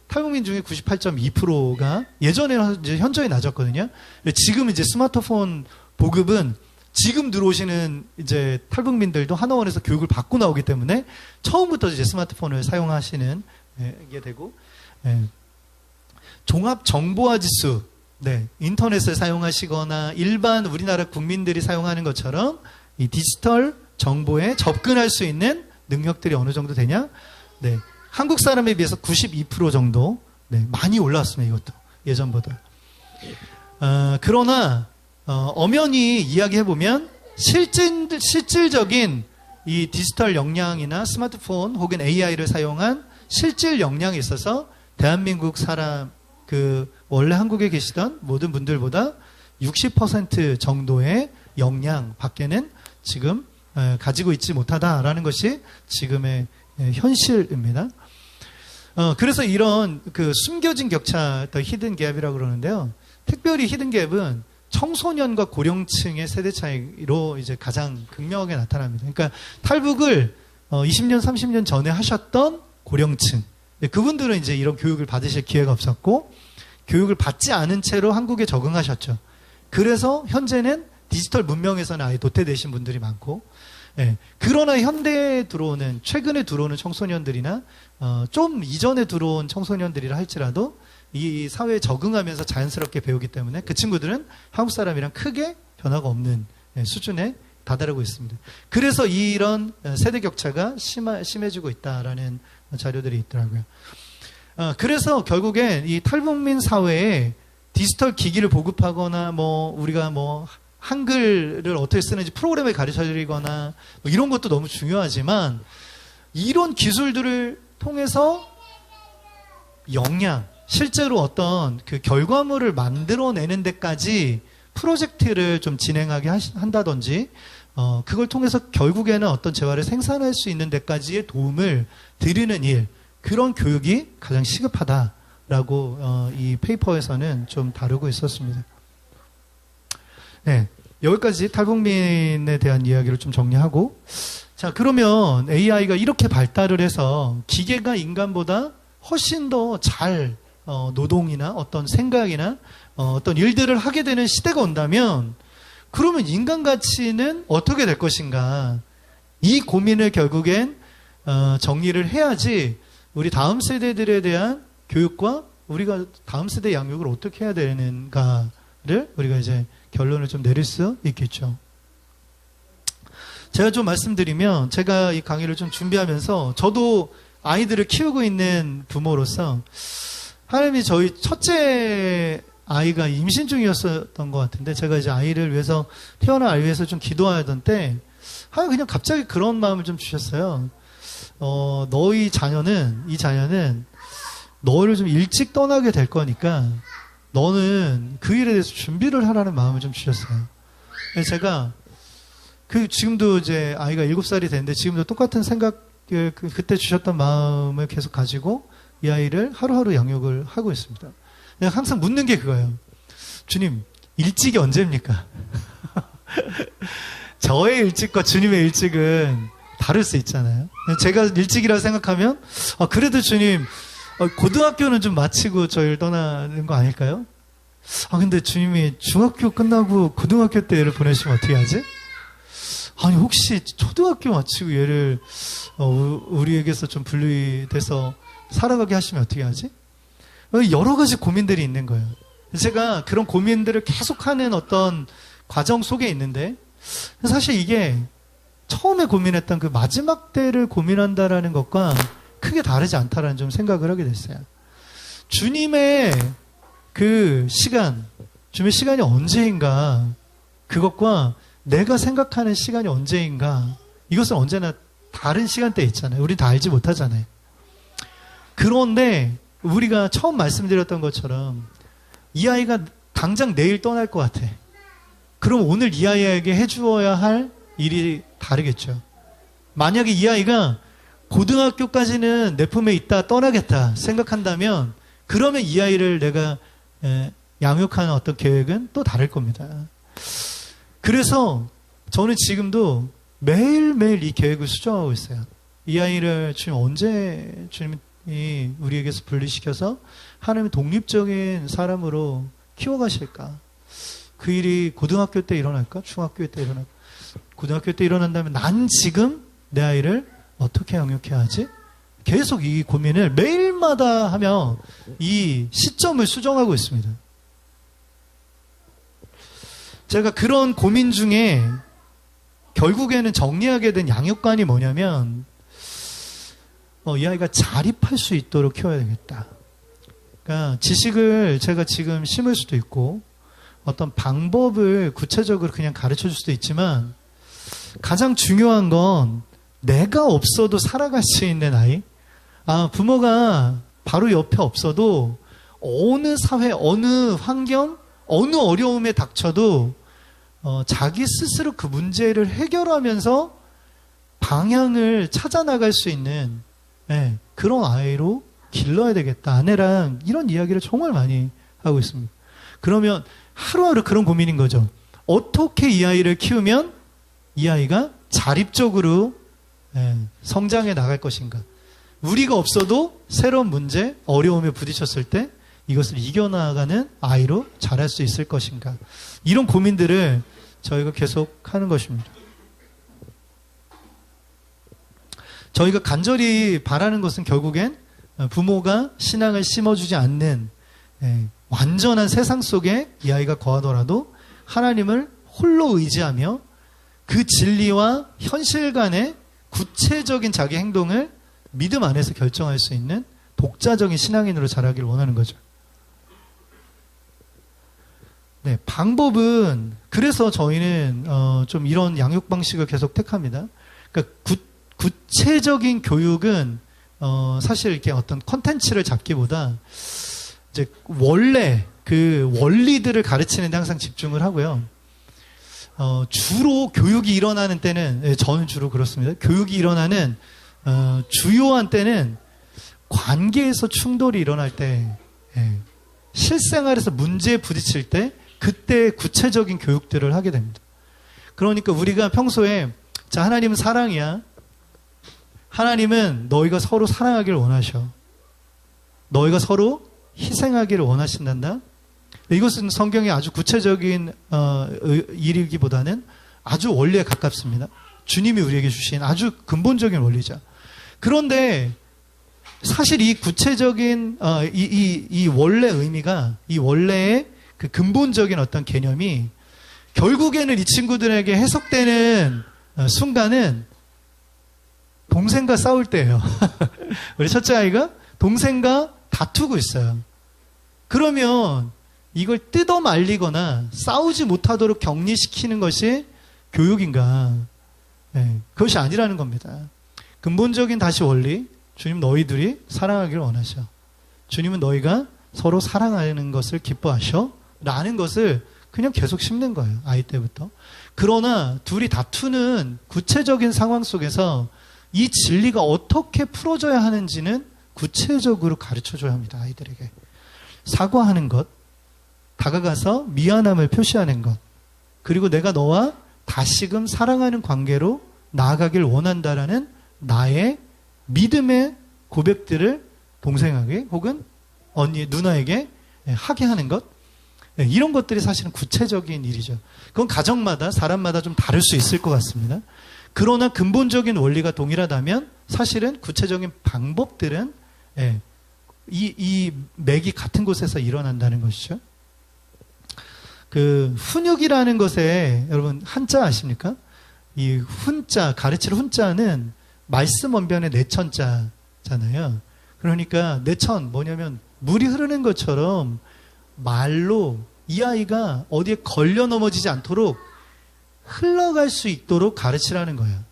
탈북민 중에 98.2%가 예전에는 이제 현저히 낮았거든요. 지금 이제 스마트폰 보급은 지금 들어오시는 이제 탈북민들도 하나원에서 교육을 받고 나오기 때문에 처음부터 이제 스마트폰을 사용하시는 게 되고 종합 정보화 지수 인터넷을 사용하시거나 일반 우리나라 국민들이 사용하는 것처럼 이 디지털 정보에 접근할 수 있는 능력들이 어느 정도 되냐? 한국 사람에 비해서 92% 정도 많이 올라왔습니다. 이것도 예전보다. 그러나 엄연히 이야기해보면 실질적인 이 디지털 역량이나 스마트폰 혹은 AI를 사용한 실질 역량에 있어서 대한민국 사람 원래 한국에 계시던 모든 분들보다 60% 정도의 역량 밖에는 지금 가지고 있지 못하다라는 것이 지금의 현실입니다. 그래서 이런 그 숨겨진 격차, 더 히든 갭이라고 그러는데요. 특별히 히든 갭은 청소년과 고령층의 세대 차이로 이제 가장 극명하게 나타납니다. 그러니까 탈북을 20년, 30년 전에 하셨던 고령층. 그분들은 이제 이런 교육을 받으실 기회가 없었고, 교육을 받지 않은 채로 한국에 적응하셨죠. 그래서 현재는 디지털 문명에서는 아예 도태되신 분들이 많고, 그러나 현대에 들어오는, 최근에 들어오는 청소년들이나, 좀 이전에 들어온 청소년들이라 할지라도, 이 사회에 적응하면서 자연스럽게 배우기 때문에 그 친구들은 한국 사람이랑 크게 변화가 없는 수준에 다다르고 있습니다. 그래서 이런 세대 격차가 심해지고 있다라는 자료들이 있더라고요. 그래서 결국엔 이 탈북민 사회에 디지털 기기를 보급하거나 우리가 한글을 어떻게 쓰는지 프로그램을 가르쳐 드리거나 이런 것도 너무 중요하지만 이런 기술들을 통해서 역량, 실제로 어떤 그 결과물을 만들어내는 데까지 프로젝트를 좀 진행하게 한다든지, 그걸 통해서 결국에는 어떤 재화를 생산할 수 있는 데까지의 도움을 드리는 일, 그런 교육이 가장 시급하다라고, 이 페이퍼에서는 좀 다루고 있었습니다. 네. 여기까지 탈북민에 대한 이야기를 좀 정리하고, 자, 그러면 AI가 이렇게 발달을 해서 기계가 인간보다 훨씬 더 잘 노동이나 어떤 생각이나 어떤 일들을 하게 되는 시대가 온다면 그러면 인간 가치는 어떻게 될 것인가? 이 고민을 결국엔 정리를 해야지 우리 다음 세대들에 대한 교육과 우리가 다음 세대 양육을 어떻게 해야 되는가를 우리가 이제 결론을 좀 내릴 수 있겠죠. 제가 좀 말씀드리면 제가 이 강의를 좀 준비하면서 저도 아이들을 키우고 있는 부모로서 하나님이 저희 첫째 아이가 임신 중이었던 것 같은데 제가 이제 아이를 위해서 태어난 아이를 위해서 좀 기도하던 때 그냥 갑자기 그런 마음을 좀 주셨어요. 이 자녀는 너를 좀 일찍 떠나게 될 거니까 너는 그 일에 대해서 준비를 하라는 마음을 좀 주셨어요. 그래서 제가 지금도 이제 아이가 7살이 됐는데 지금도 똑같은 생각을 그때 주셨던 마음을 계속 가지고 이 아이를 하루하루 양육을 하고 있습니다. 내가 항상 묻는 게 그거예요. 주님, 일찍이 언제입니까? 저의 일찍과 주님의 일찍은 다를 수 있잖아요. 제가 일찍이라 생각하면 그래도 주님 고등학교는 좀 마치고 저희를 떠나는 거 아닐까요? 근데 주님이 중학교 끝나고 고등학교 때 얘를 보내시면 어떻게 하지? 아니 혹시 초등학교 마치고 얘를 우리에게서 좀 분리돼서 살아가게 하시면 어떻게 하지? 여러 가지 고민들이 있는 거예요. 제가 그런 고민들을 계속하는 어떤 과정 속에 있는데 사실 이게 처음에 고민했던 그 마지막 때를 고민한다라는 것과 크게 다르지 않다라는 좀 생각을 하게 됐어요. 주님의 그 시간, 주님의 시간이 언제인가, 그것과 내가 생각하는 시간이 언제인가, 이것은 언제나 다른 시간대에 있잖아요. 우리 다 알지 못하잖아요. 그런데 우리가 처음 말씀드렸던 것처럼 이 아이가 당장 내일 떠날 것 같아. 그럼 오늘 이 아이에게 해주어야 할 일이 다르겠죠. 만약에 이 아이가 고등학교까지는 내 품에 있다 떠나겠다 생각한다면 그러면 이 아이를 내가 양육하는 어떤 계획은 또 다를 겁니다. 그래서 저는 지금도 매일매일 이 계획을 수정하고 있어요. 이 아이를 주님 언제 주님이 우리에게서 분리시켜서 하나님의 독립적인 사람으로 키워가실까? 그 일이 고등학교 때 일어날까? 중학교 때 일어날까? 고등학교 때 일어난다면 난 지금 내 아이를 어떻게 양육해야 하지? 계속 이 고민을 매일마다 하며 이 시점을 수정하고 있습니다. 제가 그런 고민 중에 결국에는 정리하게 된 양육관이 뭐냐면 이 아이가 자립할 수 있도록 키워야 되겠다. 그러니까 지식을 제가 지금 심을 수도 있고 어떤 방법을 구체적으로 그냥 가르쳐 줄 수도 있지만 가장 중요한 건 내가 없어도 살아갈 수 있는 아이. 부모가 바로 옆에 없어도 어느 사회, 어느 환경, 어느 어려움에 닥쳐도 자기 스스로 그 문제를 해결하면서 방향을 찾아 나갈 수 있는 그런 아이로 길러야 되겠다. 아내랑 이런 이야기를 정말 많이 하고 있습니다. 그러면 하루하루 그런 고민인 거죠. 어떻게 이 아이를 키우면 이 아이가 자립적으로 성장해 나갈 것인가. 우리가 없어도 새로운 문제, 어려움에 부딪혔을 때 이것을 이겨나가는 아이로 자랄 수 있을 것인가. 이런 고민들을 저희가 계속 하는 것입니다. 저희가 간절히 바라는 것은 결국엔 부모가 신앙을 심어주지 않는 완전한 세상 속에 이 아이가 거하더라도 하나님을 홀로 의지하며 그 진리와 현실 간의 구체적인 자기 행동을 믿음 안에서 결정할 수 있는 독자적인 신앙인으로 자라기를 원하는 거죠. 네, 방법은 그래서 저희는 좀 이런 양육 방식을 계속 택합니다. 그러니까 구체적인 교육은 사실 이렇게 어떤 컨텐츠를 잡기보다 이제 원래 그 원리들을 가르치는 데 항상 집중을 하고요. 주로 교육이 일어나는 때는 저는 주로 그렇습니다. 교육이 일어나는 주요한 때는 관계에서 충돌이 일어날 때, 실생활에서 문제에 부딪힐 때 그때 구체적인 교육들을 하게 됩니다. 그러니까 우리가 평소에 자, 하나님은 사랑이야. 하나님은 너희가 서로 사랑하기를 원하셔. 너희가 서로 희생하기를 원하신단다. 이것은 성경의 아주 구체적인 일이기보다는 아주 원리에 가깝습니다. 주님이 우리에게 주신 아주 근본적인 원리죠. 그런데 사실 이 구체적인 이 원래 의미가, 이 원래의 그 근본적인 어떤 개념이 결국에는 이 친구들에게 해석되는 순간은 동생과 싸울 때예요. 우리 첫째 아이가 동생과 다투고 있어요. 그러면 이걸 뜯어 말리거나 싸우지 못하도록 격리시키는 것이 교육인가? 그것이 아니라는 겁니다. 근본적인 다시 원리, 주님 너희들이 사랑하기를 원하셔. 주님은 너희가 서로 사랑하는 것을 기뻐하셔. 라는 것을 그냥 계속 심는 거예요. 아이 때부터. 그러나 둘이 다투는 구체적인 상황 속에서 이 진리가 어떻게 풀어져야 하는지는 구체적으로 가르쳐줘야 합니다. 아이들에게. 사과하는 것, 다가가서 미안함을 표시하는 것, 그리고 내가 너와 다시금 사랑하는 관계로 나아가길 원한다라는 나의 믿음의 고백들을 동생에게 혹은 언니, 누나에게 하게 하는 것, 이런 것들이 사실은 구체적인 일이죠. 그건 가정마다 사람마다 좀 다를 수 있을 것 같습니다. 그러나 근본적인 원리가 동일하다면 사실은 구체적인 방법들은 이 맥이 같은 곳에서 일어난다는 것이죠. 그 훈육이라는 것에 여러분 한자 아십니까? 이 훈자, 가르칠 훈자는 말씀 언변의 내천자잖아요. 그러니까 내천 뭐냐면 물이 흐르는 것처럼 말로 이 아이가 어디에 걸려 넘어지지 않도록 흘러갈 수 있도록 가르치라는 거예요.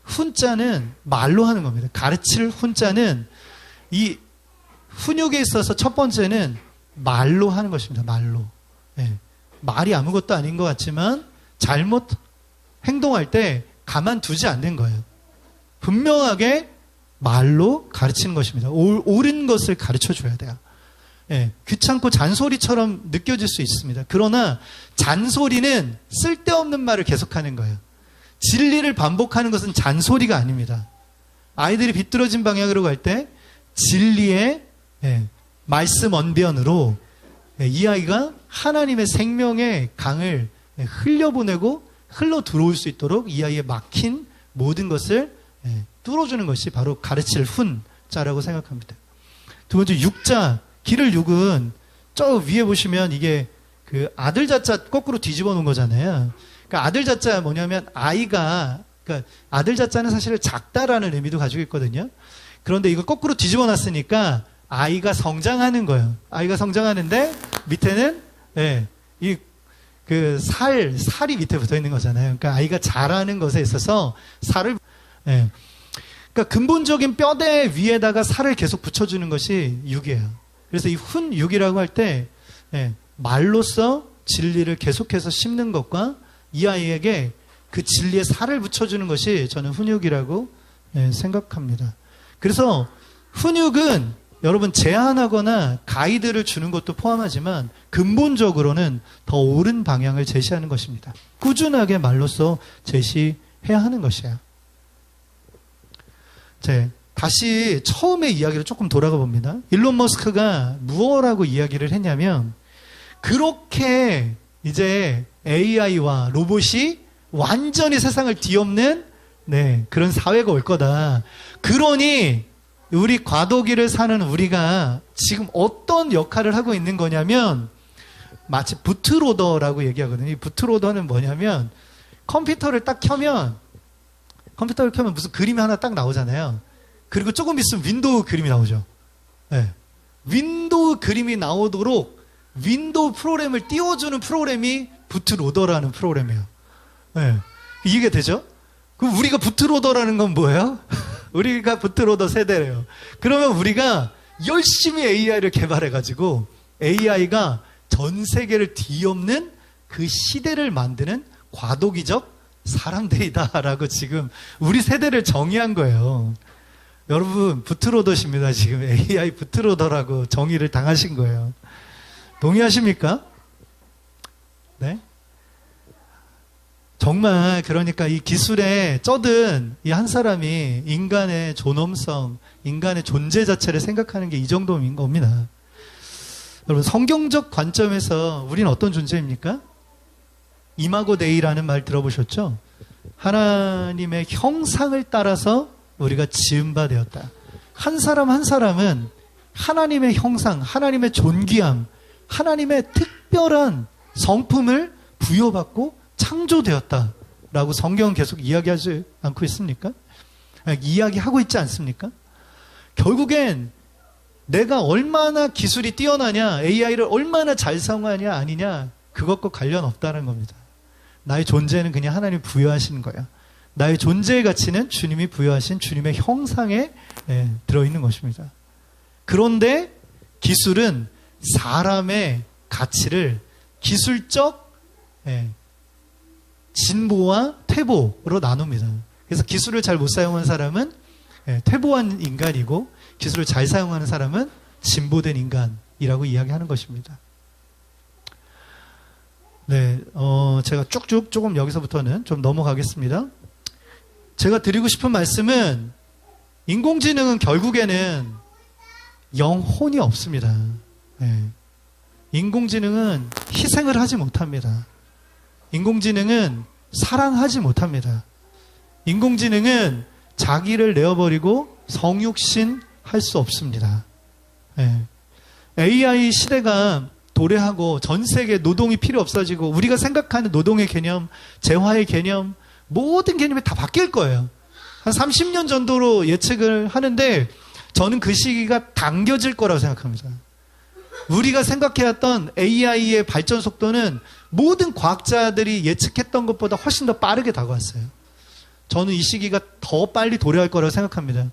훈자는 말로 하는 겁니다. 가르칠 훈자는 이 훈육에 있어서 첫 번째는 말로 하는 것입니다. 말로. 말이 아무것도 아닌 것 같지만 잘못 행동할 때 가만두지 않는 거예요. 분명하게 말로 가르치는 것입니다. 옳은 것을 가르쳐줘야 돼요. 귀찮고 잔소리처럼 느껴질 수 있습니다. 그러나 잔소리는 쓸데없는 말을 계속하는 거예요. 진리를 반복하는 것은 잔소리가 아닙니다. 아이들이 비뚤어진 방향으로 갈 때 진리의 말씀 언변으로 이 아이가 하나님의 생명의 강을 흘려보내고 흘러 들어올 수 있도록 이 아이의 막힌 모든 것을 뚫어주는 것이 바로 가르칠 훈자라고 생각합니다. 두 번째 육자, 기를 육은 저 위에 보시면 이게 그 아들 자자 거꾸로 뒤집어 놓은 거잖아요. 그러니까 아들 자자 뭐냐면 아이가, 그러니까 아들 자자는 사실 작다라는 의미도 가지고 있거든요. 그런데 이거 거꾸로 뒤집어 놨으니까 아이가 성장하는 거예요. 아이가 성장하는데 밑에는 이 그 살이 밑에 붙어 있는 거잖아요. 그러니까 아이가 자라는 것에 있어서 살을 그러니까 근본적인 뼈대 위에다가 살을 계속 붙여주는 것이 육이에요. 그래서 이 훈육이라고 할 때 말로써 진리를 계속해서 심는 것과 이 아이에게 그 진리에 살을 붙여주는 것이 저는 훈육이라고 생각합니다. 그래서 훈육은 여러분 제안하거나 가이드를 주는 것도 포함하지만 근본적으로는 더 옳은 방향을 제시하는 것입니다. 꾸준하게 말로써 제시해야 하는 것이에요. 다시 처음의 이야기를 조금 돌아가 봅니다. 일론 머스크가 무엇라고 이야기를 했냐면 그렇게 이제 AI와 로봇이 완전히 세상을 뒤엎는 그런 사회가 올 거다. 그러니 우리 과도기를 사는 우리가 지금 어떤 역할을 하고 있는 거냐면 마치 부트로더라고 얘기하거든요. 이 부트로더는 뭐냐면 컴퓨터를 켜면 무슨 그림이 하나 딱 나오잖아요. 그리고 조금 있으면 윈도우 그림이 나오죠. 윈도우 그림이 나오도록 윈도우 프로그램을 띄워주는 프로그램이 부트로더라는 프로그램이에요. 이게 되죠? 그럼 우리가 부트로더라는 건 뭐예요? 우리가 부트로더 세대래요. 그러면 우리가 열심히 AI를 개발해가지고 AI가 전 세계를 뒤엎는 그 시대를 만드는 과도기적 사람들이다라고 지금 우리 세대를 정의한 거예요. 여러분 부트로더십니다. 지금 AI 부트로더라고 정의를 당하신 거예요. 동의하십니까? 네? 정말 그러니까 이 기술에 쩌든 이 한 사람이 인간의 존엄성, 인간의 존재 자체를 생각하는 게 이 정도인 겁니다. 여러분 성경적 관점에서 우리는 어떤 존재입니까? 이마고 데이라는 말 들어보셨죠? 하나님의 형상을 따라서 우리가 지은 바 되었다. 한 사람 한 사람은 하나님의 형상, 하나님의 존귀함, 하나님의 특별한 성품을 부여받고 창조되었다라고 성경은 계속 이야기하지 않고 있습니까? 이야기하고 있지 않습니까? 결국엔 내가 얼마나 기술이 뛰어나냐, AI를 얼마나 잘 사용하냐 아니냐 그것과 관련 없다는 겁니다. 나의 존재는 그냥 하나님이 부여하신 거야. 나의 존재의 가치는 주님이 부여하신 주님의 형상에 들어있는 것입니다. 그런데 기술은 사람의 가치를 기술적 진보와 퇴보로 나눕니다. 그래서 기술을 잘 못 사용한 사람은 퇴보한 인간이고 기술을 잘 사용하는 사람은 진보된 인간이라고 이야기하는 것입니다. 제가 쭉쭉 조금 여기서부터는 좀 넘어가겠습니다. 제가 드리고 싶은 말씀은 인공지능은 결국에는 영혼이 없습니다. 인공지능은 희생을 하지 못합니다. 인공지능은 사랑하지 못합니다. 인공지능은 자기를 내어버리고 성육신 할 수 없습니다. AI 시대가 도래하고 전 세계 노동이 필요 없어지고 우리가 생각하는 노동의 개념, 재화의 개념, 모든 개념이 다 바뀔 거예요. 한 30년 정도로 예측을 하는데 저는 그 시기가 당겨질 거라고 생각합니다. 우리가 생각해왔던 AI의 발전 속도는 모든 과학자들이 예측했던 것보다 훨씬 더 빠르게 다가왔어요. 저는 이 시기가 더 빨리 도래할 거라고 생각합니다.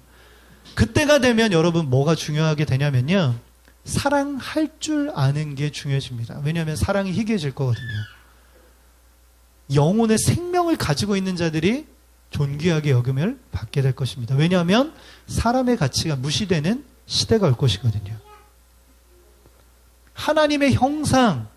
그때가 되면 여러분 뭐가 중요하게 되냐면요. 사랑할 줄 아는 게 중요해집니다. 왜냐하면 사랑이 희귀해질 거거든요. 영혼의 생명을 가지고 있는 자들이 존귀하게 여김을 받게 될 것입니다. 왜냐하면 사람의 가치가 무시되는 시대가 올 것이거든요. 하나님의 형상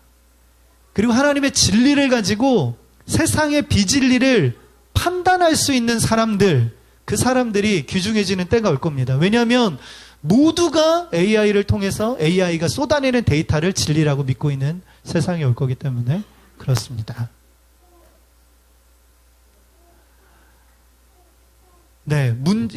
그리고 하나님의 진리를 가지고 세상의 비진리를 판단할 수 있는 사람들, 그 사람들이 귀중해지는 때가 올 겁니다. 왜냐하면 모두가 AI를 통해서 AI가 쏟아내는 데이터를 진리라고 믿고 있는 세상이 올 거기 때문에 그렇습니다.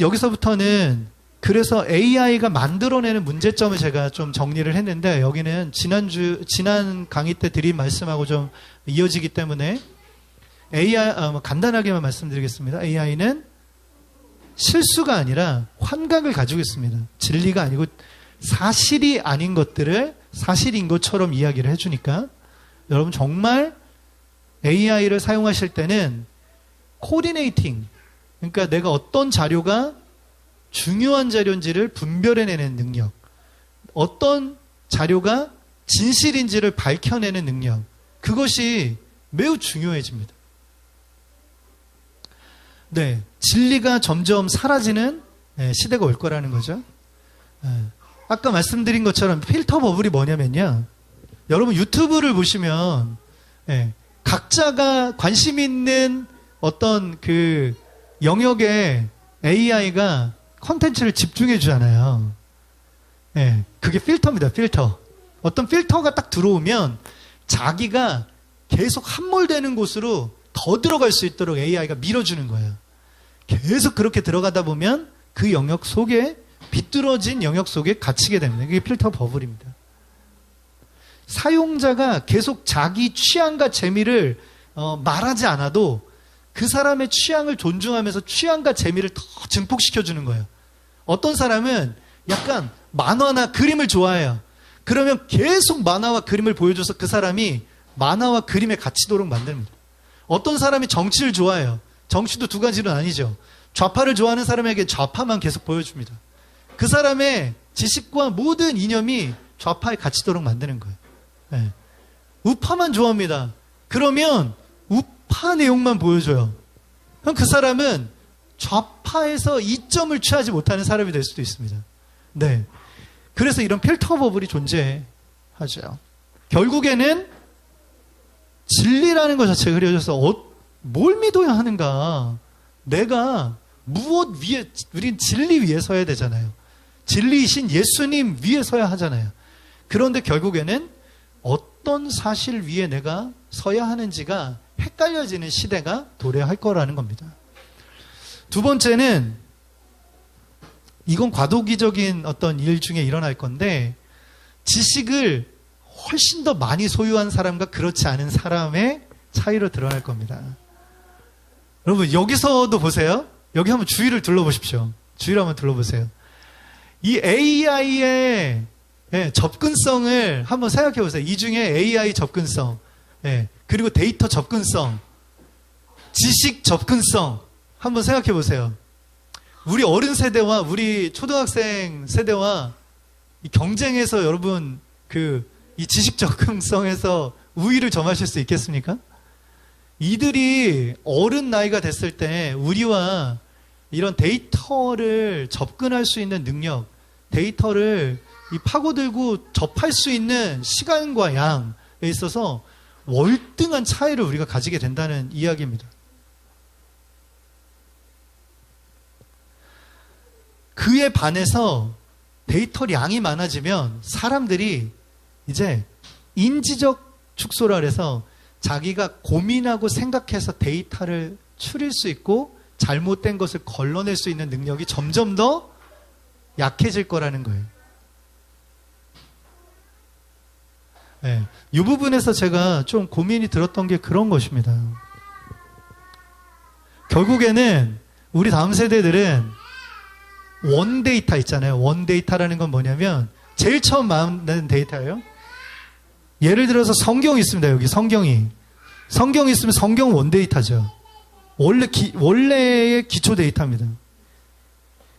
여기서부터는 그래서 AI가 만들어내는 문제점을 제가 좀 정리를 했는데 여기는 지난 강의 때 드린 말씀하고 좀 이어지기 때문에 간단하게만 말씀드리겠습니다. AI는 실수가 아니라 환각을 가지고 있습니다. 진리가 아니고 사실이 아닌 것들을 사실인 것처럼 이야기를 해주니까 여러분 정말 AI를 사용하실 때는 코디네이팅, 그러니까 내가 어떤 자료가 중요한 자료인지를 분별해내는 능력, 어떤 자료가 진실인지를 밝혀내는 능력, 그것이 매우 중요해집니다. 네, 진리가 점점 사라지는 시대가 올 거라는 거죠. 아까 말씀드린 것처럼 필터 버블이 뭐냐면요. 여러분 유튜브를 보시면 각자가 관심 있는 어떤 그 영역에 AI가 컨텐츠를 집중해 주잖아요. 그게 필터입니다. 필터. 어떤 필터가 딱 들어오면 자기가 계속 함몰되는 곳으로 더 들어갈 수 있도록 AI가 밀어주는 거예요. 계속 그렇게 들어가다 보면 그 영역 속에 비뚤어진 영역 속에 갇히게 됩니다. 그게 필터 버블입니다. 사용자가 계속 자기 취향과 재미를 말하지 않아도 그 사람의 취향을 존중하면서 취향과 재미를 더 증폭시켜주는 거예요. 어떤 사람은 약간 만화나 그림을 좋아해요. 그러면 계속 만화와 그림을 보여줘서 그 사람이 만화와 그림에 갇히도록 만듭니다. 어떤 사람이 정치를 좋아해요. 정치도 두 가지로 나뉘죠. 좌파를 좋아하는 사람에게 좌파만 계속 보여줍니다. 그 사람의 지식과 모든 이념이 좌파에 갇히도록 만드는 거예요. 우파만 좋아합니다. 그러면 우파 내용만 보여줘요. 그럼 그 사람은 좌파에서 이점을 취하지 못하는 사람이 될 수도 있습니다. 네. 그래서 이런 필터 버블이 존재하죠. 결국에는 진리라는 것 자체가 그려져서 뭘 믿어야 하는가? 내가 무엇 위에, 우린 진리 위에 서야 되잖아요. 진리이신 예수님 위에 서야 하잖아요. 그런데 결국에는 어떤 사실 위에 내가 서야 하는지가 헷갈려지는 시대가 도래할 거라는 겁니다. 두 번째는 이건 과도기적인 어떤 일 중에 일어날 건데 지식을 훨씬 더 많이 소유한 사람과 그렇지 않은 사람의 차이로 드러날 겁니다. 여러분 여기서도 보세요. 여기 한번 주위를 둘러보십시오. 주위를 한번 둘러보세요. 이 AI의 접근성을 한번 생각해 보세요. 이 중에 AI 접근성, 그리고 데이터 접근성, 지식 접근성 한번 생각해 보세요. 우리 어른 세대와 우리 초등학생 세대와 이 경쟁에서 여러분 이 지식 접근성에서 우위를 점하실 수 있겠습니까? 이들이 어른 나이가 됐을 때 우리와 이런 데이터를 접근할 수 있는 능력, 데이터를 파고들고 접할 수 있는 시간과 양에 있어서 월등한 차이를 우리가 가지게 된다는 이야기입니다. 그에 반해서 데이터량이 많아지면 사람들이 이제 인지적 축소라 해서 자기가 고민하고 생각해서 데이터를 추릴 수 있고 잘못된 것을 걸러낼 수 있는 능력이 점점 더 약해질 거라는 거예요. 이 부분에서 제가 좀 고민이 들었던 게 그런 것입니다. 결국에는 우리 다음 세대들은 원데이터 있잖아요. 원데이터라는 건 뭐냐면 제일 처음 만드는 데이터예요. 예를 들어서 성경이 있습니다. 여기 성경이 있으면 성경 원데이터죠. 원래의 기초 데이터입니다.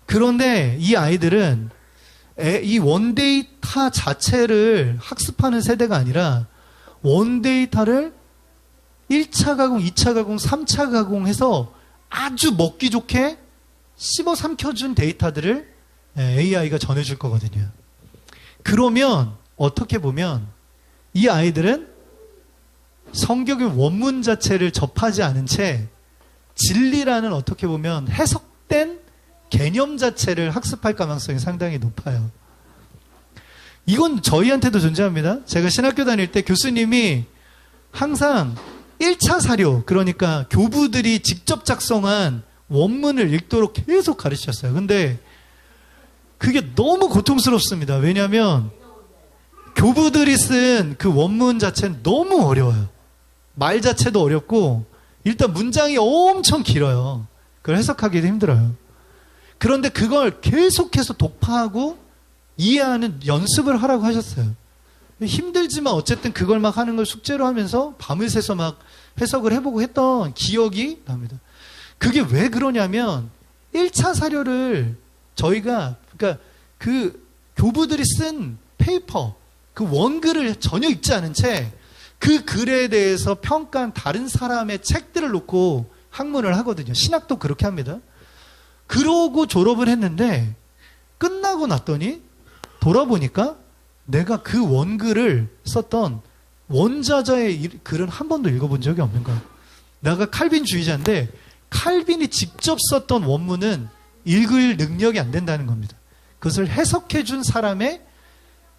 그런데 이 아이들은 이 원데이터 자체를 학습하는 세대가 아니라 원데이터를 1차 가공, 2차 가공, 3차 가공해서 아주 먹기 좋게 씹어 삼켜준 데이터들을 AI가 전해줄 거거든요. 그러면 어떻게 보면 이 아이들은 성경의 원문 자체를 접하지 않은 채 진리라는 어떻게 보면 해석된 개념 자체를 학습할 가능성이 상당히 높아요. 이건 저희한테도 존재합니다. 제가 신학교 다닐 때 교수님이 항상 1차 사료, 그러니까 교부들이 직접 작성한 원문을 읽도록 계속 가르치셨어요. 근데 그게 너무 고통스럽습니다. 왜냐하면 교부들이 쓴 그 원문 자체는 너무 어려워요. 말 자체도 어렵고 일단 문장이 엄청 길어요. 그걸 해석하기도 힘들어요. 그런데 그걸 계속해서 독파하고 이해하는 연습을 하라고 하셨어요. 힘들지만 어쨌든 그걸 막 하는 걸 숙제로 하면서 밤을 새서 막 해석을 해보고 했던 기억이 납니다. 그게 왜 그러냐면 1차 사료를 저희가 그러니까 그 교부들이 쓴 페이퍼 그 원글을 전혀 읽지 않은 채 그 글에 대해서 평가한 다른 사람의 책들을 놓고 학문을 하거든요. 신학도 그렇게 합니다. 그러고 졸업을 했는데 끝나고 났더니 돌아보니까 내가 그 원글을 썼던 원자자의 글은 한 번도 읽어본 적이 없는 거야. 내가 칼빈주의자인데 칼빈이 직접 썼던 원문은 읽을 능력이 안 된다는 겁니다. 그것을 해석해 준 사람의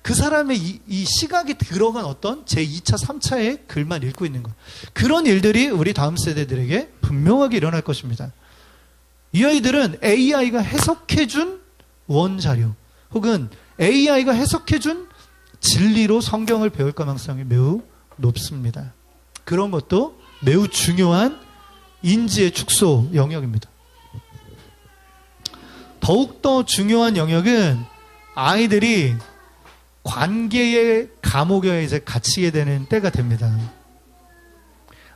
그 사람의 이 시각이 들어간 어떤 제2차, 3차의 글만 읽고 있는 것. 그런 일들이 우리 다음 세대들에게 분명하게 일어날 것입니다. 이 아이들은 AI가 해석해 준 원자료 혹은 AI가 해석해 준 진리로 성경을 배울 가능성이 매우 높습니다. 그런 것도 매우 중요한 인지의 축소 영역입니다. 더욱더 중요한 영역은 아이들이 관계의 감옥에 이제 갇히게 되는 때가 됩니다.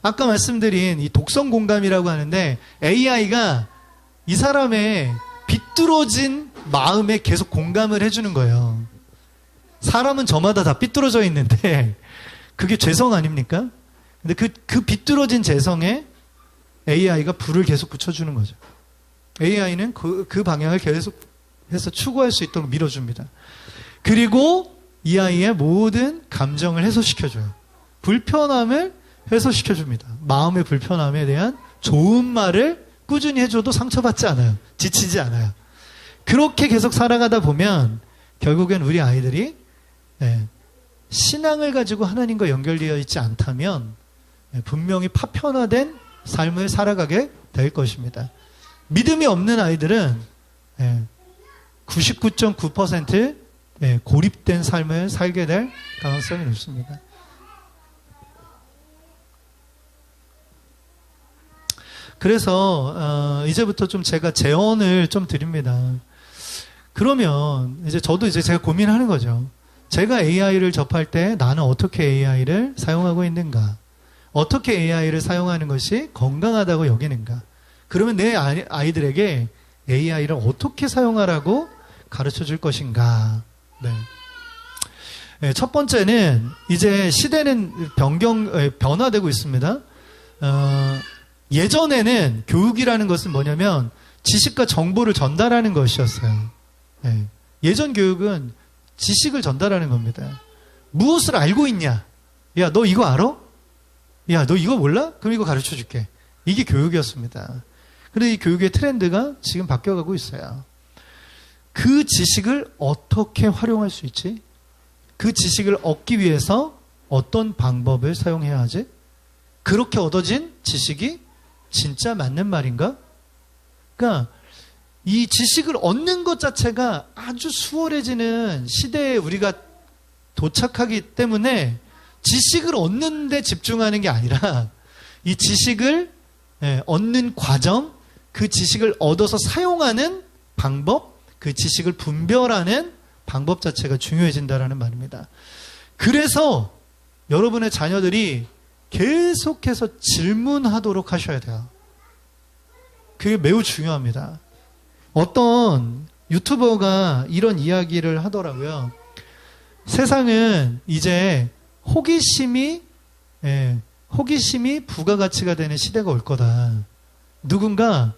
아까 말씀드린 이 독성 공감이라고 하는데 AI가 이 사람의 비뚤어진 마음에 계속 공감을 해주는 거예요. 사람은 저마다 다 삐뚤어져 있는데 그게 죄성 아닙니까? 근데 그 비뚤어진 재성에 AI가 불을 계속 붙여주는 거죠. AI는 그 방향을 계속해서 추구할 수 있도록 밀어줍니다. 그리고 이 아이의 모든 감정을 해소시켜줘요. 불편함을 해소시켜줍니다. 마음의 불편함에 대한 좋은 말을 꾸준히 해줘도 상처받지 않아요. 지치지 않아요. 그렇게 계속 살아가다 보면 결국엔 우리 아이들이 신앙을 가지고 하나님과 연결되어 있지 않다면 분명히 파편화된 삶을 살아가게 될 것입니다. 믿음이 없는 아이들은 99.9% 고립된 삶을 살게 될 가능성이 높습니다. 그래서 이제부터 좀 제가 제언을 좀 드립니다. 그러면 이제 저도 이제 제가 고민하는 거죠. 제가 AI를 접할 때 나는 어떻게 AI를 사용하고 있는가? 어떻게 AI를 사용하는 것이 건강하다고 여기는가? 그러면 내 아이들에게 AI를 어떻게 사용하라고 가르쳐 줄 것인가? 네. 첫 번째는 이제 시대는 변화되고 있습니다. 예전에는 교육이라는 것은 뭐냐면 지식과 정보를 전달하는 것이었어요. 네. 예전 교육은 지식을 전달하는 겁니다. 무엇을 알고 있냐? 야, 너 이거 알아? 야, 너 이거 몰라? 그럼 이거 가르쳐 줄게. 이게 교육이었습니다. 그런데 이 교육의 트렌드가 지금 바뀌어가고 있어요. 그 지식을 어떻게 활용할 수 있지? 그 지식을 얻기 위해서 어떤 방법을 사용해야 하지? 그렇게 얻어진 지식이 진짜 맞는 말인가? 그러니까 이 지식을 얻는 것 자체가 아주 수월해지는 시대에 우리가 도착하기 때문에 지식을 얻는 데 집중하는 게 아니라 이 지식을 얻는 과정, 그 지식을 얻어서 사용하는 방법, 그 지식을 분별하는 방법 자체가 중요해진다라는 말입니다. 그래서 여러분의 자녀들이 계속해서 질문하도록 하셔야 돼요. 그게 매우 중요합니다. 어떤 유튜버가 이런 이야기를 하더라고요. 세상은 이제 호기심이 부가가치가 되는 시대가 올 거다. 누군가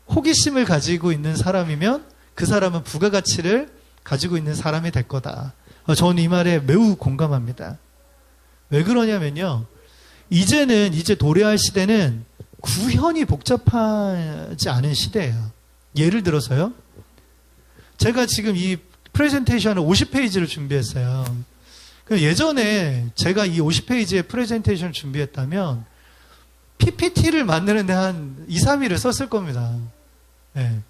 호기심을 가지고 있는 사람이면 그 사람은 부가가치를 가지고 있는 사람이 될 거다. 저는 이 말에 매우 공감합니다. 왜 그러냐면요. 이제 도래할 시대는 구현이 복잡하지 않은 시대예요. 예를 들어서요. 제가 지금 이 프레젠테이션을 50페이지를 준비했어요. 예전에 제가 이 50페이지의 프레젠테이션을 준비했다면 PPT를 만드는데 한 2, 3일을 썼을 겁니다. 네.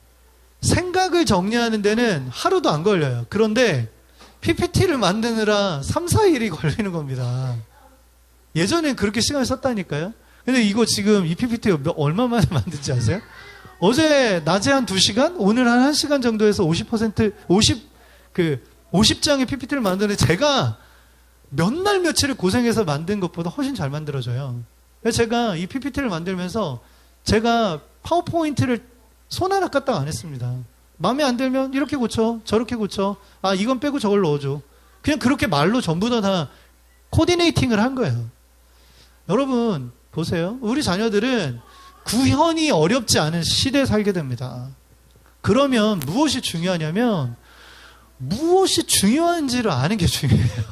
생각을 정리하는 데는 하루도 안 걸려요. 그런데 PPT를 만드느라 3, 4일이 걸리는 겁니다. 예전엔 그렇게 시간을 썼다니까요. 근데 이거 지금 이 PPT 얼마 만에 만든지 아세요? 어제 낮에 한 2시간, 오늘 한 1시간 정도에서 50장의 PPT를 만드는데 제가 몇 날 며칠을 고생해서 만든 것보다 훨씬 잘 만들어져요. 그래서 제가 이 PPT를 만들면서 제가 파워포인트를 손 하나 까딱 안 했습니다. 마음에 안 들면 이렇게 고쳐, 저렇게 고쳐. 아, 이건 빼고 저걸 넣어줘. 그냥 그렇게 말로 전부 다 코디네이팅을 한 거예요. 여러분 보세요. 우리 자녀들은 구현이 어렵지 않은 시대에 살게 됩니다. 그러면 무엇이 중요하냐면 무엇이 중요한지를 아는 게 중요해요.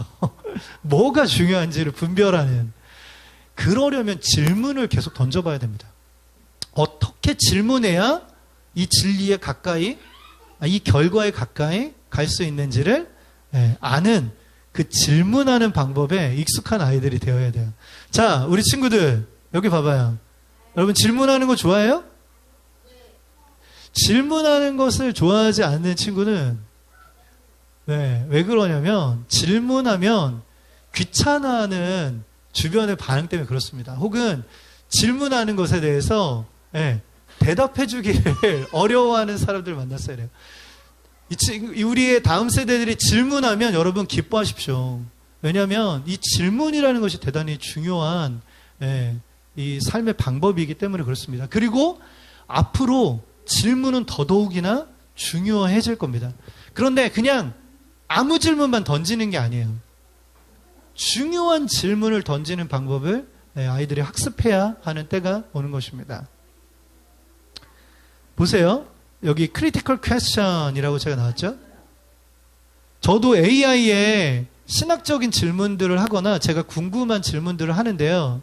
뭐가 중요한지를 분별하는. 그러려면 질문을 계속 던져봐야 됩니다. 어떻게 질문해야 이 진리에 가까이, 이 결과에 가까이 갈 수 있는지를 아는 그 질문하는 방법에 익숙한 아이들이 되어야 돼요. 자, 우리 친구들 여기 봐봐요. 여러분 질문하는 거 좋아해요? 질문하는 것을 좋아하지 않는 친구는 왜 그러냐면 질문하면 귀찮아하는 주변의 반응 때문에 그렇습니다. 혹은 질문하는 것에 대해서 대답해 주기를 어려워하는 사람들 만났어야 돼요. 우리의 다음 세대들이 질문하면 여러분 기뻐하십시오. 왜냐하면 이 질문이라는 것이 대단히 중요한 이 삶의 방법이기 때문에 그렇습니다. 그리고 앞으로 질문은 더더욱이나 중요해질 겁니다. 그런데 그냥 아무 질문만 던지는 게 아니에요. 중요한 질문을 던지는 방법을 아이들이 학습해야 하는 때가 오는 것입니다. 보세요. 여기 critical question이라고 제가 나왔죠? 저도 AI에 신학적인 질문들을 하거나 제가 궁금한 질문들을 하는데요.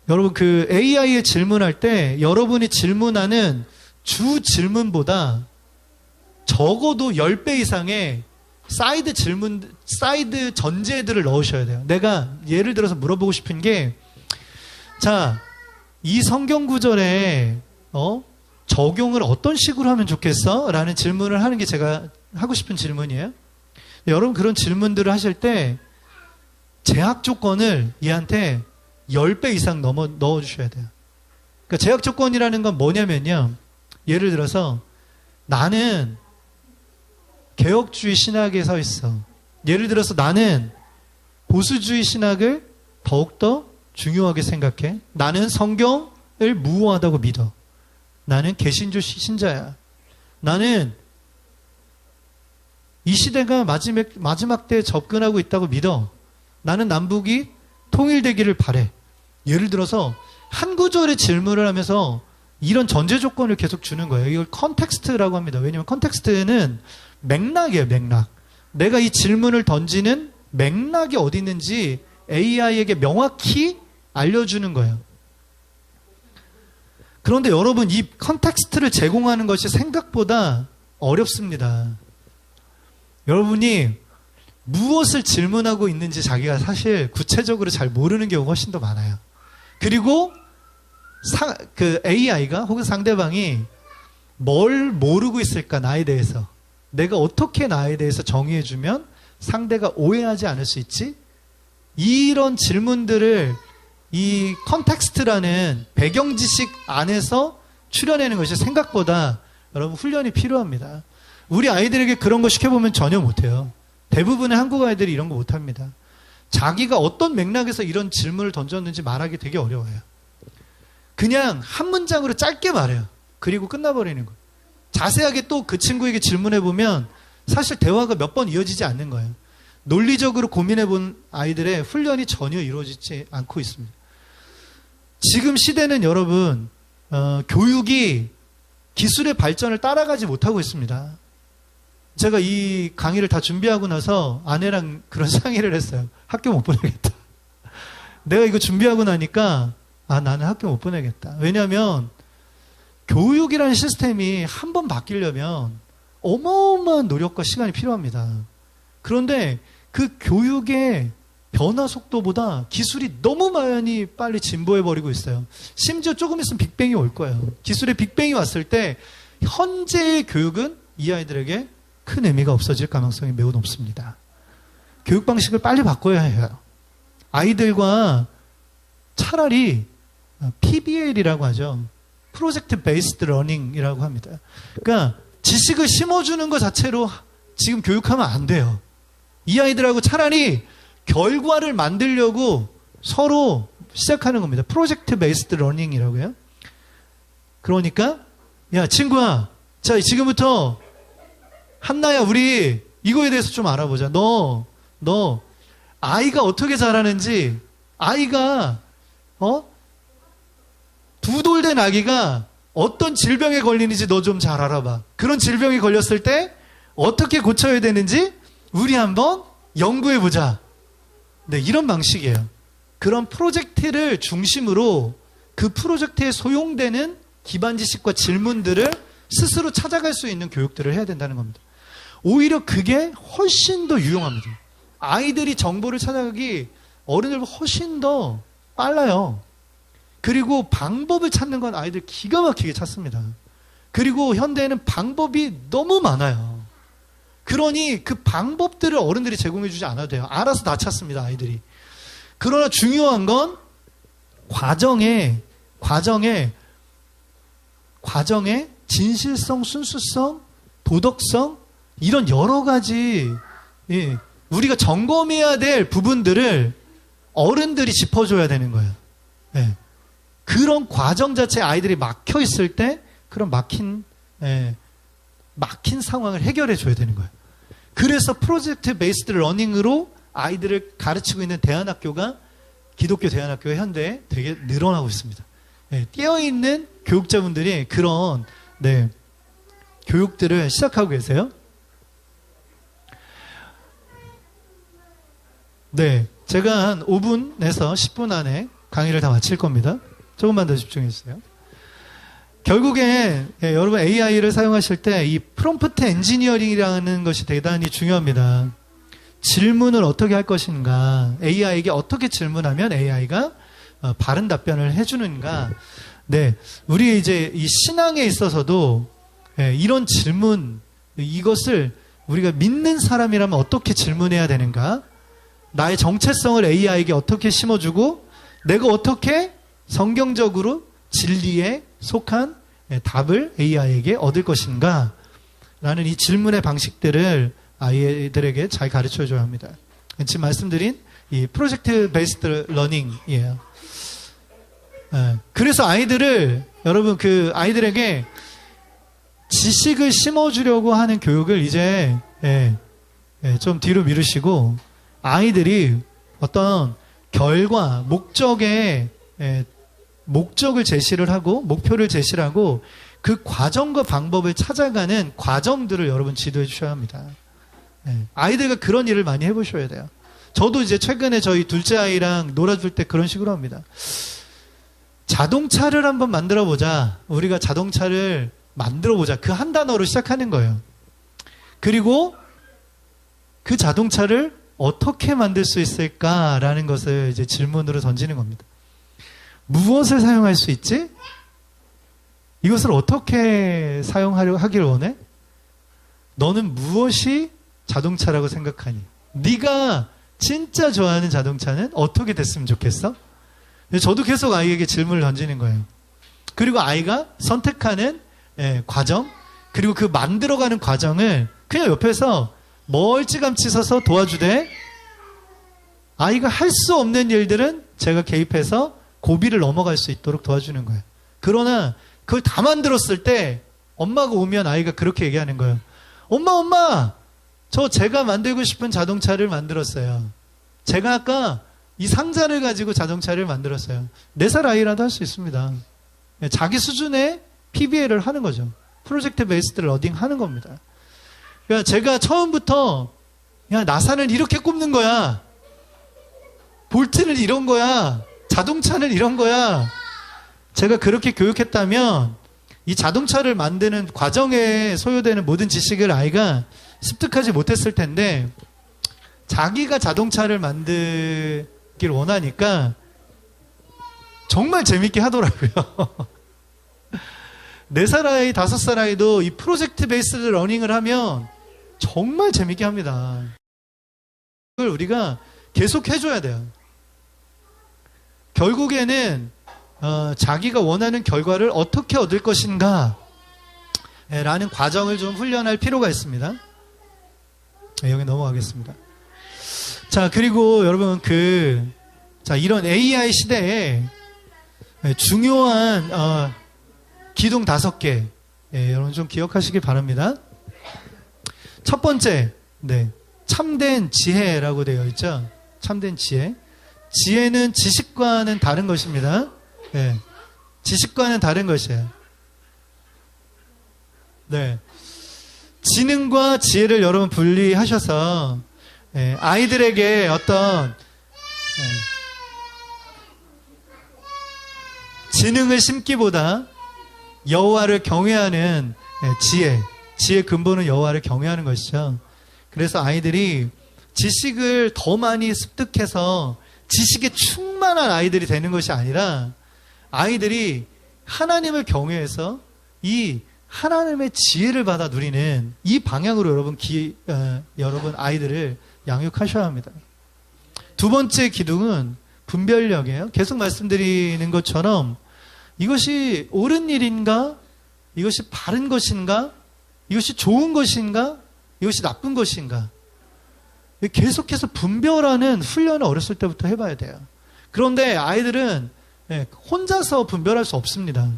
여러분 그 AI에 질문할 때 여러분이 질문하는 주 질문보다 적어도 10배 이상의 사이드 전제들을 넣으셔야 돼요. 내가 예를 들어서 물어보고 싶은 게, 자, 이 성경 구절에 적용을 어떤 식으로 하면 좋겠어? 라는 질문을 하는 게 제가 하고 싶은 질문이에요. 여러분 그런 질문들을 하실 때 제약 조건을 얘한테 10배 이상 넣어주셔야 돼요. 그러니까 제약 조건이라는 건 뭐냐면요. 예를 들어서 나는 개혁주의 신학에 서 있어. 예를 들어서 나는 보수주의 신학을 더욱더 중요하게 생각해. 나는 성경을 무호하다고 믿어. 나는 개신교 신자야. 나는 이 시대가 마지막 때에 접근하고 있다고 믿어. 나는 남북이 통일되기를 바래. 예를 들어서 한 구절의 질문을 하면서 이런 전제 조건을 계속 주는 거예요. 이걸 컨텍스트라고 합니다. 왜냐하면 컨텍스트는 맥락이에요, 맥락. 내가 이 질문을 던지는 맥락이 어디 있는지 AI에게 명확히 알려주는 거예요. 그런데 여러분 이 컨텍스트를 제공하는 것이 생각보다 어렵습니다. 여러분이 무엇을 질문하고 있는지 자기가 사실 구체적으로 잘 모르는 경우가 훨씬 더 많아요. 그리고 그 AI가 혹은 상대방이 뭘 모르고 있을까 나에 대해서, 내가 어떻게 나에 대해서 정의해주면 상대가 오해하지 않을 수 있지? 이런 질문들을 이 컨텍스트라는 배경 지식 안에서 추려내는 것이 생각보다 여러분 훈련이 필요합니다. 우리 아이들에게 그런 거 시켜보면 전혀 못해요. 대부분의 한국 아이들이 이런 거 못합니다. 자기가 어떤 맥락에서 이런 질문을 던졌는지 말하기 되게 어려워요. 그냥 한 문장으로 짧게 말해요. 그리고 끝나버리는 거예요. 자세하게 또 그 친구에게 질문해보면 사실 대화가 몇 번 이어지지 않는 거예요. 논리적으로 고민해본 아이들의 훈련이 전혀 이루어지지 않고 있습니다. 지금 시대는 여러분 교육이 기술의 발전을 따라가지 못하고 있습니다. 제가 이 강의를 다 준비하고 나서 아내랑 그런 상의를 했어요. 학교 못 보내겠다. 내가 이거 준비하고 나니까 나는 학교 못 보내겠다. 왜냐하면 교육이라는 시스템이 한 번 바뀌려면 어마어마한 노력과 시간이 필요합니다. 그런데 그 교육의 변화 속도보다 기술이 너무 많이 빨리 진보해버리고 있어요. 심지어 조금 있으면 빅뱅이 올 거예요. 기술의 빅뱅이 왔을 때 현재의 교육은 이 아이들에게 큰 의미가 없어질 가능성이 매우 높습니다. 교육 방식을 빨리 바꿔야 해요. 아이들과 차라리 PBL이라고 하죠. 프로젝트 베이스드 러닝이라고 합니다. 그러니까 지식을 심어주는 것 자체로 지금 교육하면 안 돼요. 이 아이들하고 차라리 결과를 만들려고 서로 시작하는 겁니다. 프로젝트 베이스드 러닝이라고 해요. 그러니까 야 친구야, 자 지금부터 한나야 우리 이거에 대해서 좀 알아보자. 너 아이가 어떻게 자라는지, 아이가, 두 돌 된 아기가 어떤 질병에 걸리는지 너 좀 잘 알아봐. 그런 질병이 걸렸을 때 어떻게 고쳐야 되는지 우리 한번 연구해보자. 네, 이런 방식이에요. 그런 프로젝트를 중심으로 그 프로젝트에 소용되는 기반 지식과 질문들을 스스로 찾아갈 수 있는 교육들을 해야 된다는 겁니다. 오히려 그게 훨씬 더 유용합니다. 아이들이 정보를 찾아가기 어른들보다 훨씬 더 빨라요. 그리고 방법을 찾는 건 아이들 기가 막히게 찾습니다. 그리고 현대에는 방법이 너무 많아요. 그러니 그 방법들을 어른들이 제공해 주지 않아도 돼요. 알아서 다 찾습니다, 아이들이. 그러나 중요한 건 과정의 진실성, 순수성, 도덕성, 이런 여러 가지 우리가 점검해야 될 부분들을 어른들이 짚어줘야 되는 거예요. 그런 과정 자체에 아이들이 막혀 있을 때 그런 막힌 상황을 해결해 줘야 되는 거예요. 그래서 프로젝트 베이스드 러닝으로 아이들을 가르치고 있는 대안학교가, 기독교 대안학교가 현대에 되게 늘어나고 있습니다. 깨어있는 교육자분들이 그런 교육들을 시작하고 계세요. 네, 제가 한 5분에서 10분 안에 강의를 다 마칠 겁니다. 조금만 더 집중해 주세요. 결국에 여러분 AI를 사용하실 때 이 프롬프트 엔지니어링이라는 것이 대단히 중요합니다. 질문을 어떻게 할 것인가, AI에게 어떻게 질문하면 AI가 바른 답변을 해주는가. 네, 우리 이제 이 신앙에 있어서도 이런 질문, 이것을 우리가 믿는 사람이라면 어떻게 질문해야 되는가, 나의 정체성을 AI에게 어떻게 심어주고 내가 어떻게 성경적으로 진리에 속한 답을 AI에게 얻을 것인가 라는 이 질문의 방식들을 아이들에게 잘 가르쳐줘야 합니다. 지금 말씀드린 이 프로젝트 베이스드 러닝이에요. 그래서 여러분 그 아이들에게 지식을 심어주려고 하는 교육을 이제 좀 뒤로 미루시고 아이들이 어떤 결과, 목적을 제시를 하고 목표를 제시를 하고 그 과정과 방법을 찾아가는 과정들을 여러분 지도해 주셔야 합니다. 아이들과 그런 일을 많이 해보셔야 돼요. 저도 이제 최근에 저희 둘째 아이랑 놀아줄 때 그런 식으로 합니다. 자동차를 한번 만들어보자. 우리가 자동차를 만들어보자. 그 한 단어로 시작하는 거예요. 그리고 그 자동차를 어떻게 만들 수 있을까라는 것을 이제 질문으로 던지는 겁니다. 무엇을 사용할 수 있지? 이것을 어떻게 하기를 원해? 너는 무엇이 자동차라고 생각하니? 네가 진짜 좋아하는 자동차는 어떻게 됐으면 좋겠어? 저도 계속 아이에게 질문을 던지는 거예요. 그리고 아이가 선택하는 과정, 그리고 그 만들어가는 과정을 그냥 옆에서 멀찌감치 서서 도와주되, 아이가 할 수 없는 일들은 제가 개입해서 고비를 넘어갈 수 있도록 도와주는 거예요. 그러나 그걸 다 만들었을 때 엄마가 오면 아이가 그렇게 얘기하는 거예요. 엄마, 저 제가 만들고 싶은 자동차를 만들었어요. 제가 아까 이 상자를 가지고 자동차를 만들었어요. 4살 아이라도 할 수 있습니다. 자기 수준의 PBL을 하는 거죠. 프로젝트 베이스드 러닝 하는 겁니다. 그러니까 제가 처음부터 나사는 이렇게 꼽는 거야. 볼트는 이런 거야. 자동차는 이런 거야. 제가 그렇게 교육했다면 이 자동차를 만드는 과정에 소요되는 모든 지식을 아이가 습득하지 못했을 텐데, 자기가 자동차를 만들길 원하니까 정말 재밌게 하더라고요. 4살 아이, 5살 아이도 이 프로젝트 베이스드 러닝을 하면 정말 재밌게 합니다. 그걸 우리가 계속 해줘야 돼요. 결국에는 자기가 원하는 결과를 어떻게 얻을 것인가 라는 과정을 좀 훈련할 필요가 있습니다. 여기 넘어가겠습니다. 자, 그리고 여러분 이런 AI 시대에 중요한 기둥 5개 여러분 좀 기억하시길 바랍니다. 첫 번째, 참된 지혜라고 되어 있죠. 참된 지혜. 지혜는 지식과는 다른 것입니다. 네. 지식과는 다른 것이에요. 네. 지능과 지혜를 여러분 분리하셔서 아이들에게 어떤 지능을 심기보다 여호와를 경외하는 지혜의 근본은 여호와를 경외하는 것이죠. 그래서 아이들이 지식을 더 많이 습득해서 지식에 충만한 아이들이 되는 것이 아니라 아이들이 하나님을 경외해서 이 하나님의 지혜를 받아 누리는 이 방향으로 여러분 아이들을 양육하셔야 합니다. 두 번째 기둥은 분별력이에요. 계속 말씀드리는 것처럼 이것이 옳은 일인가? 이것이 바른 것인가? 이것이 좋은 것인가? 이것이 나쁜 것인가? 계속해서 분별하는 훈련을 어렸을 때부터 해봐야 돼요. 그런데 아이들은 혼자서 분별할 수 없습니다.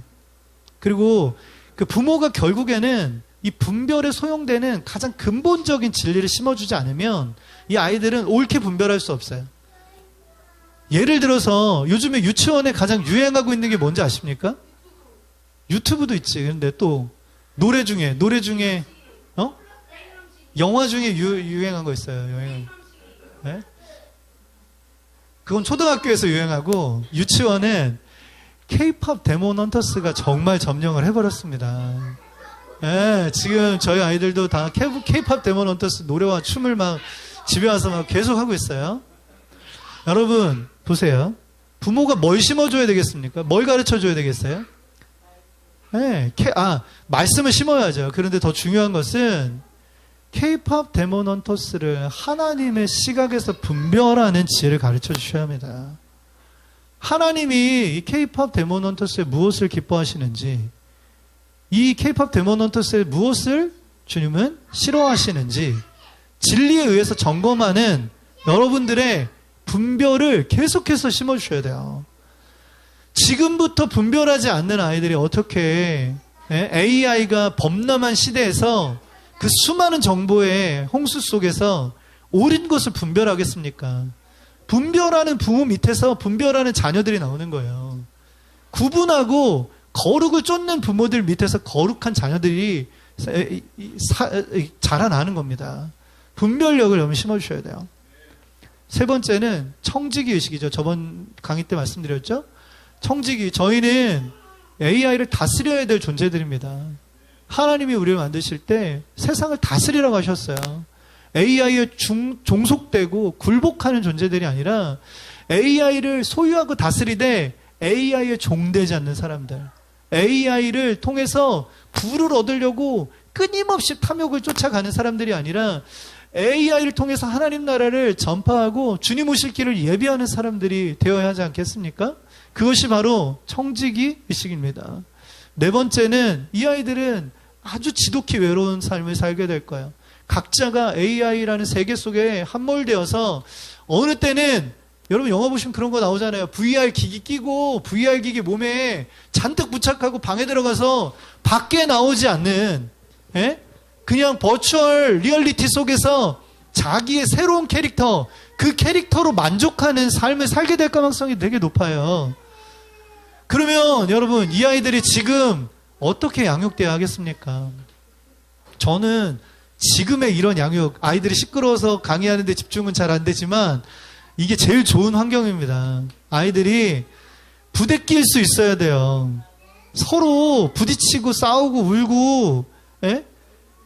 그리고 그 부모가 결국에는 이 분별에 소용되는 가장 근본적인 진리를 심어주지 않으면 이 아이들은 옳게 분별할 수 없어요. 예를 들어서 요즘에 유치원에 가장 유행하고 있는 게 뭔지 아십니까? 유튜브도 있지. 근데 또 노래 중에 영화 중에 유행한 거 있어요. 네? 그건 초등학교에서 유행하고 유치원은 K-팝 데몬 헌터스가 정말 점령을 해버렸습니다. 네, 지금 저희 아이들도 다 K-팝 데몬 헌터스 노래와 춤을 막 집에 와서 막 계속 하고 있어요. 여러분 보세요. 부모가 뭘 심어줘야 되겠습니까? 뭘 가르쳐줘야 되겠어요? 네, 말씀을 심어야죠. 그런데 더 중요한 것은 K-팝 데몬 헌터스를 하나님의 시각에서 분별하는 지혜를 가르쳐 주셔야 합니다. 하나님이 이 K-팝 데몬 헌터스에 무엇을 기뻐하시는지, 이 K-팝 데몬 헌터스에 무엇을 주님은 싫어하시는지 진리에 의해서 점검하는 여러분들의 분별을 계속해서 심어주셔야 돼요. 지금부터 분별하지 않는 아이들이 어떻게 AI가 범람한 시대에서 그 수많은 정보의 홍수 속에서 옳은 것을 분별하겠습니까? 분별하는 부모 밑에서 분별하는 자녀들이 나오는 거예요. 구분하고 거룩을 쫓는 부모들 밑에서 거룩한 자녀들이 자라나는 겁니다. 분별력을 여러분 심어주셔야 돼요. 세 번째는 청지기 의식이죠. 저번 강의 때 말씀드렸죠? 청지기. 저희는 AI를 다스려야 될 존재들입니다. 하나님이 우리를 만드실 때 세상을 다스리라고 하셨어요. AI에 종속되고 굴복하는 존재들이 아니라 AI를 소유하고 다스리되 AI에 종되지 않는 사람들. AI를 통해서 부를 얻으려고 끊임없이 탐욕을 쫓아가는 사람들이 아니라 AI를 통해서 하나님 나라를 전파하고 주님 오실 길을 예비하는 사람들이 되어야 하지 않겠습니까? 그것이 바로 청지기 의식입니다. 네 번째는 이 아이들은 아주 지독히 외로운 삶을 살게 될 거예요. 각자가 AI라는 세계 속에 함몰되어서 어느 때는 여러분 영화 보시면 그런 거 나오잖아요. VR 기기 끼고 VR 기기 몸에 잔뜩 부착하고 방에 들어가서 밖에 나오지 않는 그냥 버추얼 리얼리티 속에서 자기의 새로운 캐릭터, 그 캐릭터로 만족하는 삶을 살게 될 가능성이 되게 높아요. 그러면 여러분 이 아이들이 지금 어떻게 양육돼야 하겠습니까? 저는 지금의 이런 양육, 아이들이 시끄러워서 강의하는 데 집중은 잘 안 되지만 이게 제일 좋은 환경입니다. 아이들이 부대낄 수 있어야 돼요. 서로 부딪히고 싸우고 울고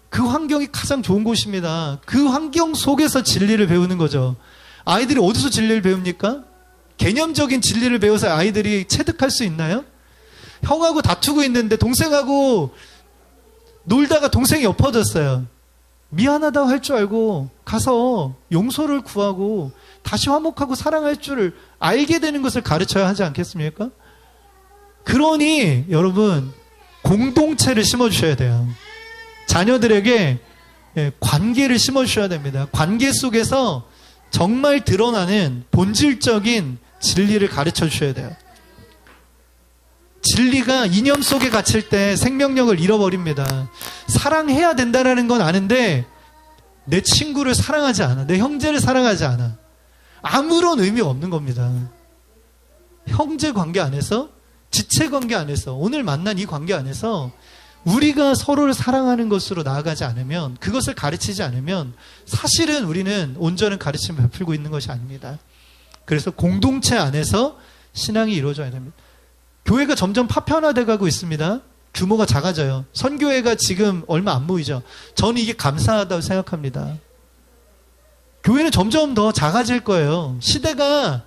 그 환경이 가장 좋은 곳입니다. 그 환경 속에서 진리를 배우는 거죠. 아이들이 어디서 진리를 배웁니까? 개념적인 진리를 배워서 아이들이 체득할 수 있나요? 형하고 다투고 있는데 동생하고 놀다가 동생이 엎어졌어요. 미안하다고 할 줄 알고 가서 용서를 구하고 다시 화목하고 사랑할 줄을 알게 되는 것을 가르쳐야 하지 않겠습니까? 그러니 여러분 공동체를 심어주셔야 돼요. 자녀들에게 관계를 심어주셔야 됩니다. 관계 속에서 정말 드러나는 본질적인 진리를 가르쳐 주셔야 돼요. 진리가 이념 속에 갇힐 때 생명력을 잃어버립니다. 사랑해야 된다는 건 아는데 내 친구를 사랑하지 않아. 내 형제를 사랑하지 않아. 아무런 의미가 없는 겁니다. 형제 관계 안에서, 지체 관계 안에서, 오늘 만난 이 관계 안에서 우리가 서로를 사랑하는 것으로 나아가지 않으면, 그것을 가르치지 않으면 사실은 우리는 온전한 가르침을 베풀고 있는 것이 아닙니다. 그래서 공동체 안에서 신앙이 이루어져야 됩니다. 교회가 점점 파편화돼 가고 있습니다. 규모가 작아져요. 선교회가 지금 얼마 안 모이죠. 저는 이게 감사하다고 생각합니다. 교회는 점점 더 작아질 거예요. 시대가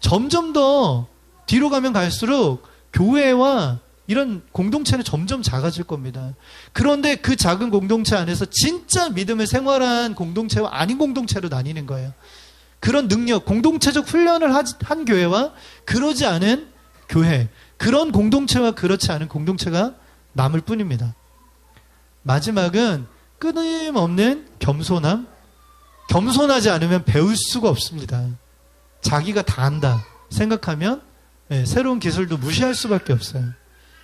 점점 더 뒤로 가면 갈수록 교회와 이런 공동체는 점점 작아질 겁니다. 그런데 그 작은 공동체 안에서 진짜 믿음을 생활한 공동체와 아닌 공동체로 나뉘는 거예요. 그런 능력, 공동체적 훈련을 한 교회와 그러지 않은 교회, 그런 공동체와 그렇지 않은 공동체가 남을 뿐입니다. 마지막은 끊임없는 겸손함. 겸손하지 않으면 배울 수가 없습니다. 자기가 다 안다 생각하면 새로운 기술도 무시할 수밖에 없어요.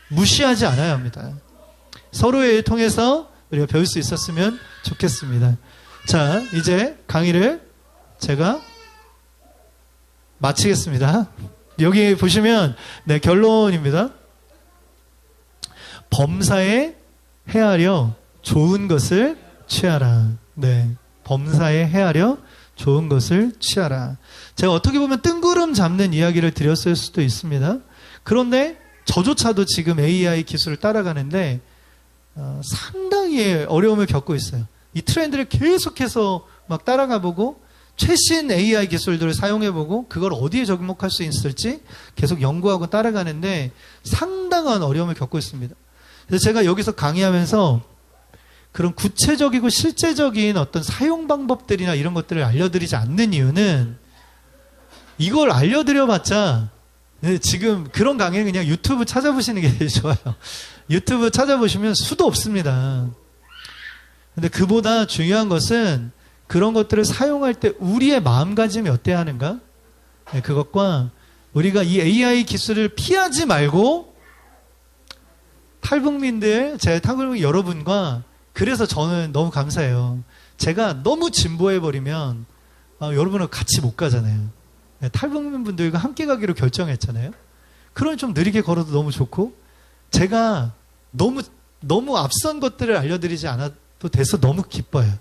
무시하지 않아야 합니다. 서로의 일 통해서 우리가 배울 수 있었으면 좋겠습니다. 자, 이제 강의를 제가 마치겠습니다. 여기 보시면 결론입니다. 범사에 헤아려 좋은 것을 취하라. 범사에 헤아려 좋은 것을 취하라. 제가 어떻게 보면 뜬구름 잡는 이야기를 드렸을 수도 있습니다. 그런데 저조차도 지금 AI 기술을 따라가는데 상당히 어려움을 겪고 있어요. 이 트렌드를 계속해서 막 따라가보고 최신 AI 기술들을 사용해보고 그걸 어디에 접목할 수 있을지 계속 연구하고 따라가는데 상당한 어려움을 겪고 있습니다. 그래서 제가 여기서 강의하면서 그런 구체적이고 실제적인 어떤 사용 방법들이나 이런 것들을 알려드리지 않는 이유는 이걸 알려드려봤자 지금 그런 강의는 그냥 유튜브 찾아보시는 게 좋아요. 유튜브 찾아보시면 수도 없습니다. 근데 그보다 중요한 것은 그런 것들을 사용할 때 우리의 마음가짐이 어때야 하는가? 그것과 우리가 이 AI 기술을 피하지 말고 탈북민들, 제 탈북민 여러분과 그래서 저는 너무 감사해요. 제가 너무 진보해버리면 여러분하고 같이 못 가잖아요. 탈북민 분들과 함께 가기로 결정했잖아요. 그러면 좀 느리게 걸어도 너무 좋고 제가 너무 앞선 것들을 알려드리지 않아도 돼서 너무 기뻐요.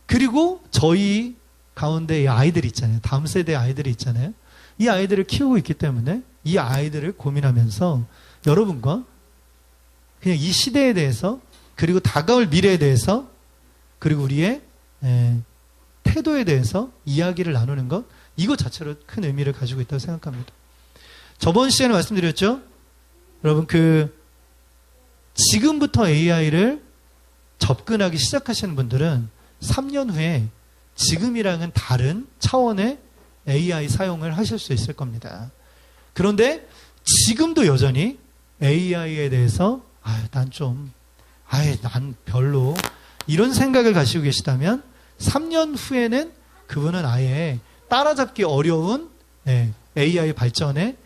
그리고 저희 가운데 이 아이들이 있잖아요. 다음 세대 아이들이 있잖아요. 이 아이들을 키우고 있기 때문에 이 아이들을 고민하면서 여러분과 그냥 이 시대에 대해서 그리고 다가올 미래에 대해서 그리고 우리의 태도에 대해서 이야기를 나누는 것, 이것 자체로 큰 의미를 가지고 있다고 생각합니다. 저번 시간에 말씀드렸죠? 여러분 지금부터 AI를 접근하기 시작하시는 분들은 3년 후에 지금이랑은 다른 차원의 AI 사용을 하실 수 있을 겁니다. 그런데 지금도 여전히 AI에 대해서 난 별로 이런 생각을 가지고 계시다면 3년 후에는 그분은 아예 따라잡기 어려운 AI 발전의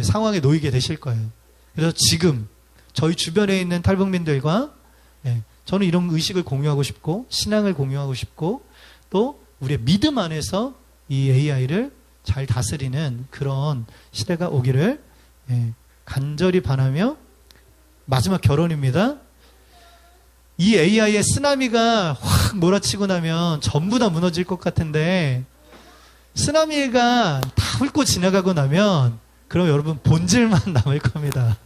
상황에 놓이게 되실 거예요. 그래서 지금 저희 주변에 있는 탈북민들과 저는 이런 의식을 공유하고 싶고 신앙을 공유하고 싶고 또 우리의 믿음 안에서 이 AI를 잘 다스리는 그런 시대가 오기를 간절히 바라며 마지막 결론입니다. 이 AI의 쓰나미가 확 몰아치고 나면 전부 다 무너질 것 같은데 쓰나미가 다 훑고 지나가고 나면 그럼 여러분 본질만 남을 겁니다.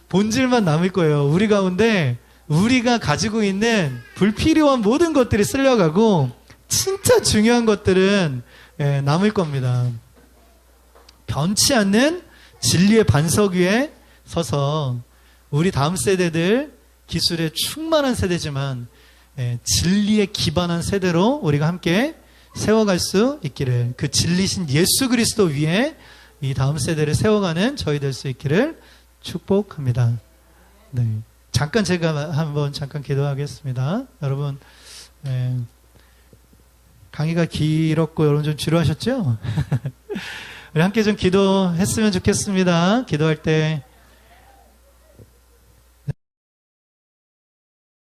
본질만 남을 거예요. 우리 가운데 우리가 가지고 있는 불필요한 모든 것들이 쓸려가고 진짜 중요한 것들은 남을 겁니다. 변치 않는 진리의 반석 위에 서서 우리 다음 세대들 기술에 충만한 세대지만 진리에 기반한 세대로 우리가 함께 세워갈 수 있기를, 그 진리신 예수 그리스도 위에 이 다음 세대를 세워가는 저희 될 수 있기를 축복합니다. 잠깐 제가 잠깐 기도하겠습니다. 여러분 강의가 길었고 여러분 좀 지루하셨죠? 우리 함께 좀 기도했으면 좋겠습니다. 기도할 때